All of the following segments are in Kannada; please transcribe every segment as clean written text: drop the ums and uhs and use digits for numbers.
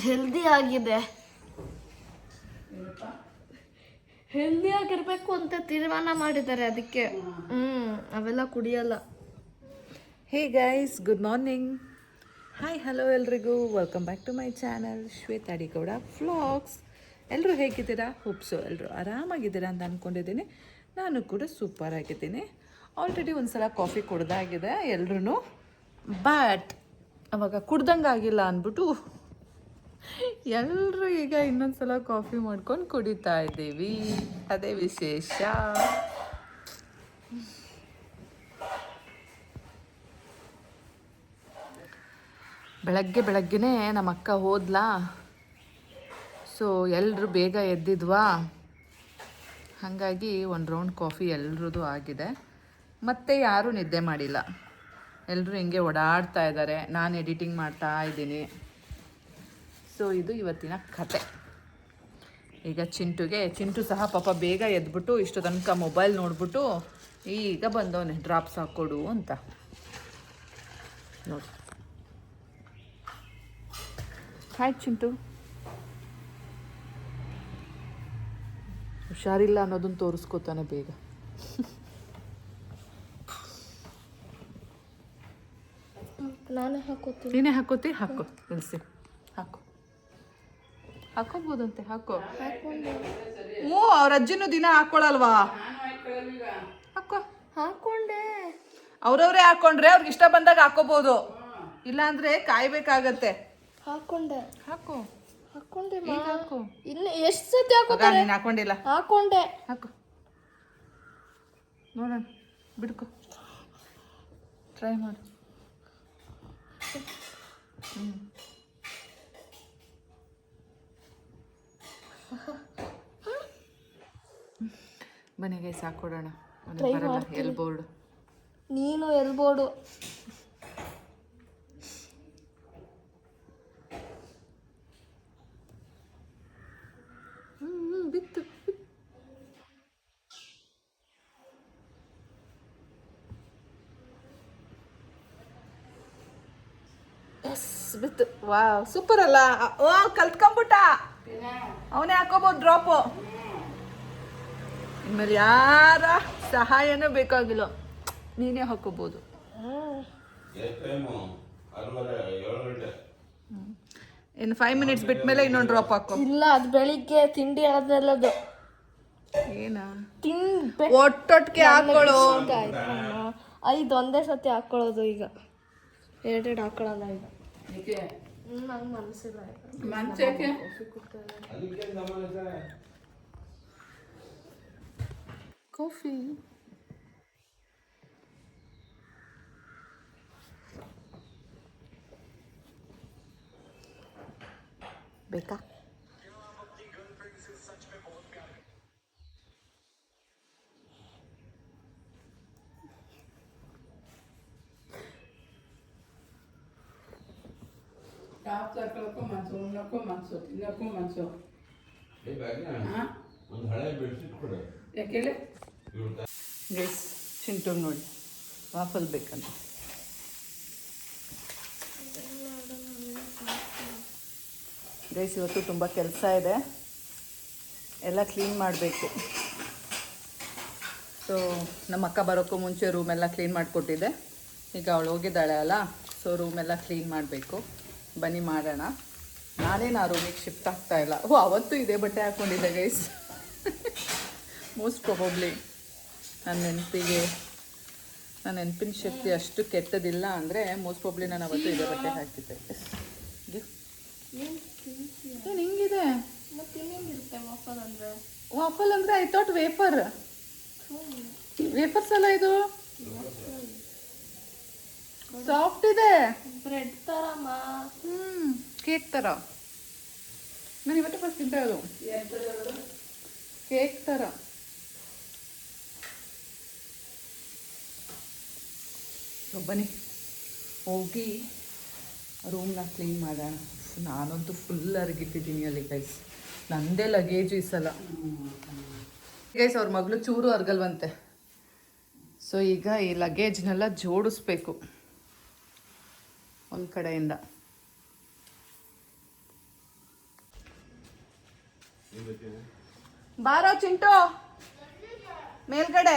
ಹೆಲ್ದಿ ಆಗಿದೆ. ಹೆಲ್ದಿ ಆಗಿರ್ಬೇಕು ಅಂತ ತೀರ್ಮಾನ ಮಾಡಿದ್ದಾರೆ, ಅದಕ್ಕೆ ಅವೆಲ್ಲ ಕುಡಿಯಲ್ಲ. Hey guys, good morning. Hi, hello ಎಲ್ರಿಗೂ. Welcome back to my channel Shweta Adigowda vlogs. ಎಲ್ಲರೂ ಹೇಗಿದ್ದೀರಾ? ಹೋಪ್ಸು ಎಲ್ಲರೂ ಆರಾಮಾಗಿದ್ದೀರಾ ಅಂತ ಅಂದ್ಕೊಂಡಿದ್ದೀನಿ. ನಾನು ಕೂಡ ಸೂಪರ್ ಆಗಿದ್ದೀನಿ. ಆಲ್ರೆಡಿ ಒಂದು ಸಲ ಕಾಫಿ ಕುಡ್ದಾಗಿದೆ ಎಲ್ರೂ, ಬಟ್ ಅವಾಗ ಕುಡ್ದಂಗೆ ಆಗಿಲ್ಲ ಅಂದ್ಬಿಟ್ಟು ಎಲ್ಲರೂ ಈಗ ಇನ್ನೊಂದು ಸಲ ಕಾಫಿ ಮಾಡ್ಕೊಂಡು ಕುಡಿತಾ ಇದ್ದೀವಿ. ಅದೇ ವಿಶೇಷ. ಬೆಳಗ್ಗೆನೇ ನಮ್ಮ ಅಕ್ಕ ಹೋದ್ಲಾ, ಸೊ ಎಲ್ಲರೂ ಬೇಗ ಎದ್ದಿದ್ವಾ, ಹಾಗಾಗಿ ಒಂದು ರೌಂಡ್ ಕಾಫಿ ಎಲ್ರದ್ದು ಆಗಿದೆ. ಮತ್ತೆ ಯಾರೂ ನಿದ್ದೆ ಮಾಡಿಲ್ಲ, ಎಲ್ಲರೂ ಹಿಂಗೆ ಓಡಾಡ್ತಾ ಇದ್ದಾರೆ. ನಾನು ಎಡಿಟಿಂಗ್ ಮಾಡ್ತಾ ಇದ್ದೀನಿ. ಸೊ ಇದು ಇವತ್ತಿನ ಕತೆ. ಈಗ ಚಿಂಟು ಸಹ ಪಾಪ ಬೇಗ ಎದ್ಬಿಟ್ಟು ಇಷ್ಟು ತನಕ ಮೊಬೈಲ್ ನೋಡ್ಬಿಟ್ಟು ಈಗ ಬಂದವನೆ ಡ್ರಾಪ್ಸ್ ಹಾಕ್ಕೊಡು ಅಂತ. ನೋಡಿ, ಹಾಯ್ ಚಿಂಟು. ಹುಷಾರಿಲ್ಲ ಅನ್ನೋದನ್ನು ತೋರಿಸ್ಕೋತಾನೆ ಬೇಗ. ನಾನೇ ಹಾಕೋತೀನಿ. ನೀನೇ ಹಾಕೋತಿ? ಹಾಕೋ, ಇಳಿಸಿ ಹಾಕೋಬೋದಂತೆ, ಹಾಕೋ. ಅವ್ರ ಅಜ್ಜಿನೂ ದಿನ ಹಾಕೊಳ್ಳಲ್ವಾ? ಹಾಕೊಂಡೆ. ಅವ್ರವ್ರೇ ಹಾಕೊಂಡ್ರೆ ಅವ್ರಿಗೆ ಇಷ್ಟ ಬಂದಾಗ ಹಾಕೋಬಹುದು, ಇಲ್ಲಾಂದ್ರೆ ಕಾಯ್ಬೇಕಾಗತ್ತೆ. ಹಾಕೊಂಡೆ. ಹಾಕೋ, ಹಾಕೊಂಡೆ. ಹಾಕೋ. ಇನ್ನು ಎಷ್ಟು ಸತಿ ಹಾಕೋತಾರೆ? ನೀನು ಹಾಕೊಂಡಿಲ್ಲ. ಹಾಕೊಂಡೆ. ಹಾಕೋ, ನೋಡೋಣ, ಬಿಡ್ಕೊ, ಟ್ರೈ ಮಾಡು. ಬನ್ನಿ ಗೈಸ್, ಹಾಕೊಡೋಣ. ಬರಲ್ಲ ಎಲ್ಬೋರ್ಡು. ನೀನು ಎಲ್ಬೋರ್ಡು. ಬಿತ್ತು. ಎಸ್, ಬಿತ್ತು. ವಾವ್, ಸೂಪರ್ ಅಲ್ಲ? ಕಲ್ತ್ಕೊಂಬಿಟ್ಟ. ಅವನೇ ಹಾಕೋಬಹುದು ಡ್ರಾಪು. ಇನ್ಮೇಲೆ ಯಾರ ಸಹಾಯನೂ ಬೇಕಾಗಿಲ್ಲ, ನೀನೇ ಹಾಕೋಬಹುದು. ಇನ್ನು 5 ಮಿನಿಟ್ಸ್ ಬಿಟ್ಟ ಮೇಲೆ ಇನ್ನೊಂದು ಡ್ರಾಪ್ ಹಾಕೋ. ಇಲ್ಲ, ಅದು ಬೆಳಿಗ್ಗೆ ತಿಂಡಿ ಆದ್ಮೇಲದು. ಏನ ತಿಂಡಿ ಒಟ್ಟೊಟ್ಟಿಗೆ ಹಾಕೊಳ್ಳೋ. 5 ಒಂದೇ ಸತಿ ಹಾಕೊಳ್ಳೋದು. ಈಗ 2 ಹಾಕೊಳ್ಳಲ್ಲ ಈಗ. ನಂಗೆ ಮನಸ್ಸಿಲ್ಲ. ಕಾಫಿ ಬೇಕಾ? ಗೈಸ್, ಚಿಂಟು ನೋಡಿ ವಾಫಲ್ ಬೇಕಂತ. ಗೈಸ್, ಇವತ್ತು ತುಂಬ ಕೆಲಸ ಇದೆ, ಎಲ್ಲ ಕ್ಲೀನ್ ಮಾಡಬೇಕು. ಸೊ ನಮ್ಮ ಅಕ್ಕ ಬರೋಕ್ಕೂ ಮುಂಚೆ ರೂಮೆಲ್ಲ ಕ್ಲೀನ್ ಮಾಡಿಕೊಟ್ಟಿದ್ದೆ. ಈಗ ಅವಳು ಹೋಗಿದ್ದಾಳೆ ಅಲ್ಲ, ಸೊ ರೂಮೆಲ್ಲ ಕ್ಲೀನ್ ಮಾಡಬೇಕು. ಬನ್ನಿ ಮಾಡೋಣ. ನಾನೇನು ಆ ರೂಮಿಗೆ ಶಿಫ್ಟ್ ಆಗ್ತಾ ಇಲ್ಲ. ಅವತ್ತು ಇದೇ ಬಟ್ಟೆ ಹಾಕ್ಕೊಂಡಿದ್ದೆ ಗೈಸ್. ಮೋಸ್ಟ್ ಪ್ರೊಬಬ್ಲಿ ನನ್ನ ನೆನಪಿನ ಶಕ್ತಿ ಅಷ್ಟು ಕೆಟ್ಟದಿಲ್ಲ ಅಂದರೆ ಮೋಸ್ಟ್ ಪ್ರಾಬ್ಲಿ ನಾನು ಅವತ್ತು ಇದೇ ಬಟ್ಟೆ ಹಾಕಿದ್ದೆ. ಏನು ಹಿಂಗಿದೆ? ವಾಫಲ್ ಅಂದರೆ ಐ ಥಾಟ್ ವೇಫರ್ಸ್ ಅಲ್ಲ ಇದು. ಸಾಫ್ಟ್ ಇದೆ, ಬ್ರೆಡ್ ತರ. ಕೇಕ್ ಥರ. ನಾನು ಇವತ್ತು ಫಸ್ಟ್ ತಿಂತಾ ಇರೋದು ಕೇಕ್ ಥರ. ಬನ್ನಿ ಹೋಗಿ ರೂಮ್ನ ಕ್ಲೀನ್ ಮಾಡೋಣ. ನಾನಂತೂ ಫುಲ್ ಅರ್ಗಿಟ್ಟಿದ್ದೀನಿ ಅಲ್ಲಿ ಗೈಸ್. ನಂದೇ ಲಗೇಜು ಈ ಸಲ ಗೈಸ್. ಅವ್ರ ಮಗಳು ಚೂರು ಅರ್ಗಲ್ವಂತೆ. ಸೊ ಈಗ ಈ ಲಗೇಜ್ನೆಲ್ಲ ಜೋಡಿಸ್ಬೇಕು ಒಂದು ಕಡೆಯಿಂದ. ಬಾರೋ ಚಿಂಟು ಮೇಲ್ಗಡೆ.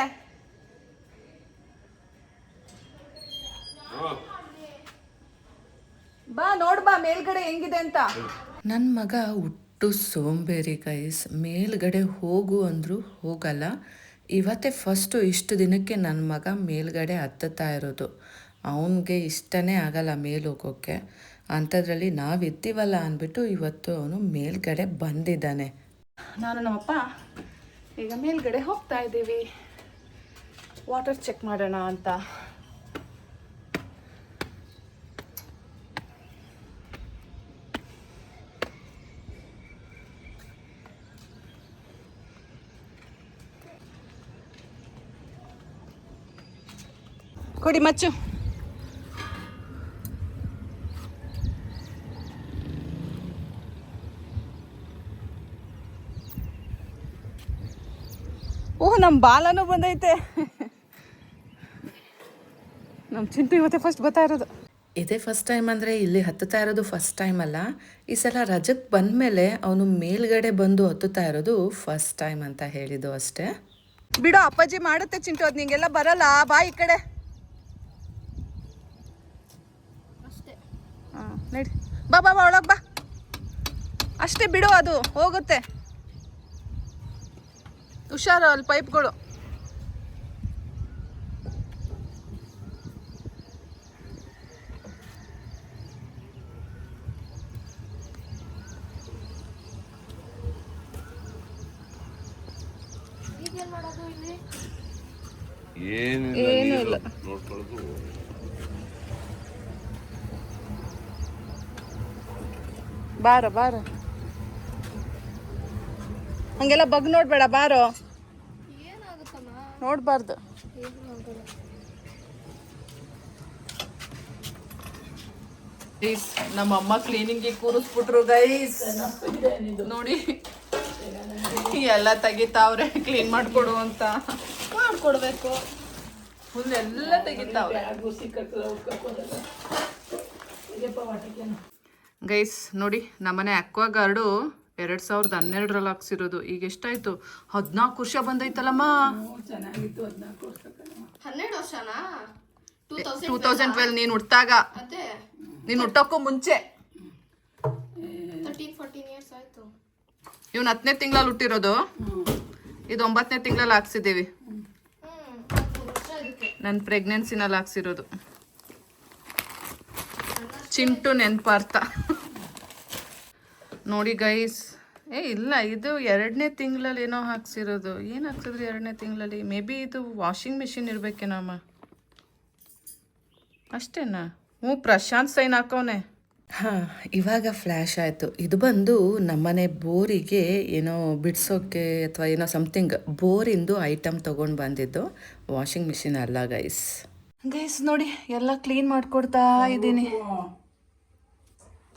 ಬಾ ನೋಡ್ಬಾ ಮೇಲ್ಗಡೆ ಹೆಂಗಿದೆ ಅಂತ. ನನ್ನ ಮಗ ಹುಟ್ಟು ಸೋಂಬೇರಿ ಗೈಸ್, ಮೇಲ್ಗಡೆ ಹೋಗು ಅಂದರೂ ಹೋಗಲ್ಲ. ಇವತ್ತೇ ಫಸ್ಟು ಇಷ್ಟು ದಿನಕ್ಕೆ ನನ್ನ ಮಗ ಮೇಲ್ಗಡೆ ಹತ್ತುತ್ತಾ ಇರೋದು. ಅವನಿಗೆ ಇಷ್ಟನೇ ಆಗಲ್ಲ ಮೇಲೆ ಹೋಗೋಕ್ಕೆ. ಅಂಥದ್ರಲ್ಲಿ ನಾವಿದ್ದೀವಲ್ಲ ಅಂದ್ಬಿಟ್ಟು ಇವತ್ತು ಅವನು ಮೇಲ್ಗಡೆ ಬಂದಿದ್ದಾನೆ. ನಾನು ನಮ್ಮಪ್ಪ ಈಗ ಮೇಲ್ಗಡೆ ಹೋಗ್ತಾ ಇದ್ದೀವಿ ವಾಟರ್ ಚೆಕ್ ಮಾಡೋಣ ಅಂತ. ಕೊಡಿ ಮಚ್ಚು. ಓಹ್ ನಮ್ಮ ಬಾಲನೂ ಬಂದೈತೆ. ನಮ್ಮ ಚಿಂಟು ಇವತ್ತೇ ಫಸ್ಟ್ ಬರ್ತಾ ಇರೋದು. ಇದೇ ಫಸ್ಟ್ ಟೈಮ್ ಅಂದರೆ ಇಲ್ಲಿ ಹತ್ತುತ್ತಾ ಇರೋದು ಫಸ್ಟ್ ಟೈಮ್ ಅಲ್ಲ. ಈ ಸಲ ರಜಕ್ಕೆ ಬಂದಮೇಲೆ ಅವನು ಮೇಲ್ಗಡೆ ಬಂದು ಹತ್ತುತ್ತಾ ಇರೋದು ಫಸ್ಟ್ ಟೈಮ್ ಅಂತ ಹೇಳಿದ್ದು ಅಷ್ಟೇ. ಬಿಡು ಅಪ್ಪಾಜಿ ಮಾಡುತ್ತೆ ಚಿಂಟು, ಅದು ನಿಂಗೆಲ್ಲ ಬರಲ್ಲ. ಬಾ ಈ ಕಡೆ. ಹಾಂ ನಡಿ, ಬಾ ಬಾ ಬಾ ಒಳಗೆ ಬಾ. ಅಷ್ಟೇ ಬಿಡು, ಅದು ಹೋಗುತ್ತೆ. ಹುಷಾರು ಅಲ್ಲಿ ಪೈಪ್ಗಳು. ಏನೂ ಇಲ್ಲ. ಬಾರ ಬಾರ, ಹಂಗೆಲ್ಲ ಬಗ್ ನೋಡ್ಬೇಡ, ಬಾರೋ. ನೋಡ್ಬಾರ್ದು. ಗೈಸ್ ನಮ್ಮ ಅಮ್ಮ ಕ್ಲೀನಿಂಗ್ ಕೂರಿಸ್ಬಿಟ್ರು ಗೈಸ್. ನೋಡಿ ಎಲ್ಲ ತೆಗಿತಾವ್ರೆ, ಕ್ಲೀನ್ ಮಾಡ್ಕೊಡು ಅಂತ. ಮಾಡ್ಕೊಡ್ಬೇಕು, ಹುಲ್ಲೆಲ್ಲ ತೆಗಿತಾವ್ರೆ ಗೈಸ್. ನೋಡಿ ನಮ್ಮನೆ ಅಕ್ವಾ ಗಾರ್ಡು 2012ರಲ್ಲಿ ಹಾಕ್ಸಿರೋದು. ಈಗ ಎಷ್ಟಾಯ್ತು, 14 ವರ್ಷ ಬಂದೈತಲ್ಲಮ್ಮ. 2012 ನೀನು ಹುಟ್ಟಾಗ, ನೀನು ಹುಟ್ಟೋಕ್ಕೂ ಮುಂಚೆ. ಇವ್ನು 10ನೇ ತಿಂಗಳಲ್ಲಿ ಹುಟ್ಟಿರೋದು, ಇದು 9ನೇ ತಿಂಗಳಲ್ಲಿ ಹಾಕ್ಸಿದ್ದೀವಿ. ನನ್ನ ಪ್ರೆಗ್ನೆನ್ಸಿನಲ್ಲಿ ಹಾಕ್ಸಿರೋದು. ಚಿಂಟು ನೆನ್ಪಾರ್ಥ. ನೋಡಿ ಗೈಸ್, ಇಲ್ಲ ಇದು 2ನೇ ತಿಂಗಳಲ್ಲಿ ಏನೋ ಹಾಕ್ಸಿರೋದು. ಏನು ಹಾಕ್ಸಿದ್ರು 2ನೇ ತಿಂಗಳಲ್ಲಿ? ಮೇ ಬಿ ಇದು ವಾಷಿಂಗ್ ಮಿಷಿನ್ ಇರಬೇಕೇನಮ್ಮ, ಅಷ್ಟೇನಾ? ಪ್ರಶಾಂತ್ ಸೈನ್ ಹಾಕವನೆ. ಹಾಂ, ಇವಾಗ ಫ್ಲ್ಯಾಶ್ ಆಯಿತು. ಇದು ಬಂದು ನಮ್ಮನೆ ಬೋರಿಗೆ ಏನೋ ಬಿಡಿಸೋಕ್ಕೆ ಅಥವಾ ಏನೋ ಸಮಥಿಂಗ್ ಬೋರಿಂದು ಐಟಮ್ ತೊಗೊಂಡು ಬಂದಿದ್ದು, ವಾಷಿಂಗ್ ಮಿಷಿನ್ ಅಲ್ಲ ಗೈಸ್. ಗೈಸ್ ನೋಡಿ ಎಲ್ಲ ಕ್ಲೀನ್ ಮಾಡಿಕೊಡ್ತಾ ಇದ್ದೀನಿ.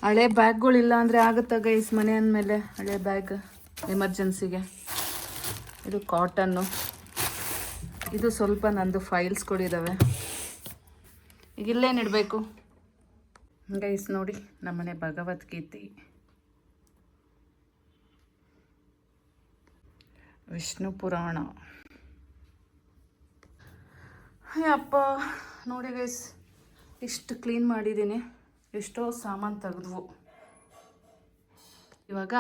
ಹಳೆ ಬ್ಯಾಗ್ಗಳಿಲ್ಲ ಅಂದರೆ ಆಗುತ್ತಾ ಗೈಸ್ ಮನೆ ಅಂದಮೇಲೆ? ಹಳೆ ಬ್ಯಾಗ್ ಎಮರ್ಜೆನ್ಸಿಗೆ. ಇದು ಕಾಟನ್ನು, ಇದು ಸ್ವಲ್ಪ ನಂದು ಫೈಲ್ಸ್ಗಳಿದ್ದಾವೆ. ಈಗ ಇಲ್ಲೇನಿಡಬೇಕು ಗೈಸ್? ನೋಡಿ ನಮ್ಮನೆ ಭಗವದ್ಗೀತೆ, ವಿಷ್ಣು ಪುರಾಣ. ಅಪ್ಪ ನೋಡಿ ಗೈಸ್, ಇಷ್ಟು ಕ್ಲೀನ್ ಮಾಡಿದ್ದೀನಿ. ಎಷ್ಟೋ ಸಾಮಾನು ತೆಗೆದ್ವು. ಇವಾಗ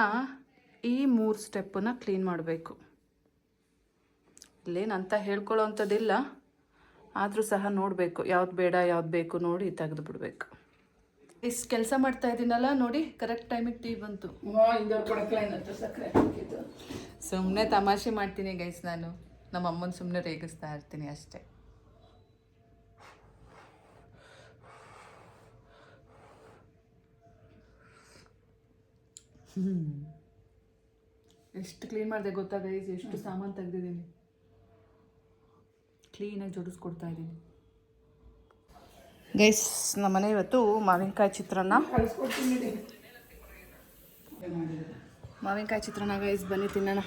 ಈ 3 ಸ್ಟೆಪ್ಪನ್ನು ಕ್ಲೀನ್ ಮಾಡಬೇಕು. ಇಲ್ಲೇನಂತ ಹೇಳ್ಕೊಳ್ಳೋ ಅಂಥದ್ದಿಲ್ಲ, ಆದರೂ ಸಹ ನೋಡಬೇಕು ಯಾವ್ದು ಬೇಡ ಯಾವ್ದು ಬೇಕು ನೋಡಿ ತೆಗೆದು ಬಿಡಬೇಕು. ಇಷ್ಟು ಕೆಲಸ ಮಾಡ್ತಾ ಇದ್ದೀನಲ್ಲ ನೋಡಿ, ಕರೆಕ್ಟ್ ಟೈಮಿಗೆ ಟೀ ಬಂತು. ಸುಮ್ಮನೆ ತಮಾಷೆ ಮಾಡ್ತೀನಿ ಗೈಸ್, ನಾನು ನಮ್ಮ ಅಮ್ಮನ ಸುಮ್ಮನೆ ರೇಗಿಸ್ತಾ ಇರ್ತೀನಿ ಅಷ್ಟೇ. ಎಷ್ಟು ಕ್ಲೀನ್ ಮಾಡಿದೆ ಗೊತ್ತಾ ಗೈಸ್? ಎಷ್ಟು ಸಾಮಾನು ತೆಗೆದಿದ್ದೀನಿ, ಕ್ಲೀನಾಗಿ ಜೋಡಿಸ್ಕೊಡ್ತಾ ಇದ್ದೀನಿ ಗೈಸ್. ನಮ್ಮನೆ ಇವತ್ತು ಮಾವಿನಕಾಯಿ ಚಿತ್ರಾನ್ನ. ಮಾವಿನಕಾಯಿ ಚಿತ್ರಾನ್ನ ಗೈಸ್, ಬನ್ನಿ ತಿನ್ನೋಣ.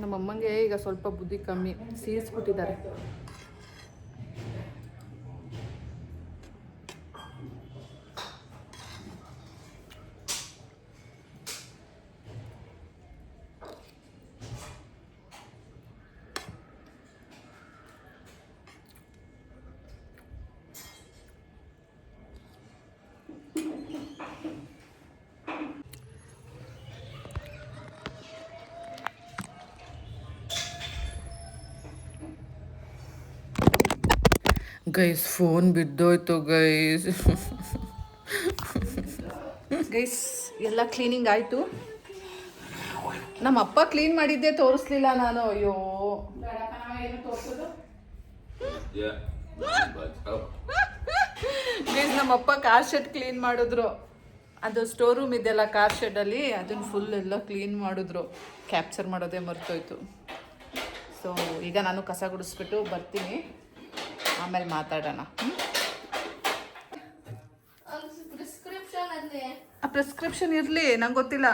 ನಮ್ಮಮ್ಮಂಗೆ ಈಗ ಸ್ವಲ್ಪ ಬುದ್ಧಿ ಕಮ್ಮಿ, ಸೀರಿಸ್ಬಿಟ್ಟಿದ್ದಾರೆ. ಗೈಸ್ ಫೋನ್ ಬಿದ್ದೋಯ್ತು ಗೈಸ್. ಗೈಸ್ ಎಲ್ಲ ಕ್ಲೀನಿಂಗ್ ಆಯಿತು. ನಮ್ಮ ಅಪ್ಪ ಕ್ಲೀನ್ ಮಾಡಿದ್ದೆ ತೋರಿಸ್ಲಿಲ್ಲ ನಾನು. ಅಯ್ಯೋ ಏನು ತೋರಿಸೋದು ಗೈಸ್, ನಮ್ಮಪ್ಪ ಕಾರ್ ಶೆಡ್ ಕ್ಲೀನ್ ಮಾಡಿದ್ರು. ಅದು ಸ್ಟೋರ್ ರೂಮ್ ಇದೆಯಲ್ಲ ಕಾರ್ ಶೆಡ್ಡಲ್ಲಿ, ಅದನ್ನು ಫುಲ್ ಎಲ್ಲ ಕ್ಲೀನ್ ಮಾಡಿದ್ರು. ಕ್ಯಾಪ್ಚರ್ ಮಾಡೋದೇ ಮರ್ತೋಯ್ತು. ಸೊ ಈಗ ನಾನು ಕಸ ಗುಡಿಸ್ಬಿಟ್ಟು ಬರ್ತೀನಿ, ಆಮೇಲೆ ಮಾತಾಡೋಣ. ಆ ಪ್ರಿಸ್ಕ್ರಿಪ್ಷನ್ ಇರಲಿ, ನಂಗೆ ಗೊತ್ತಿಲ್ಲ.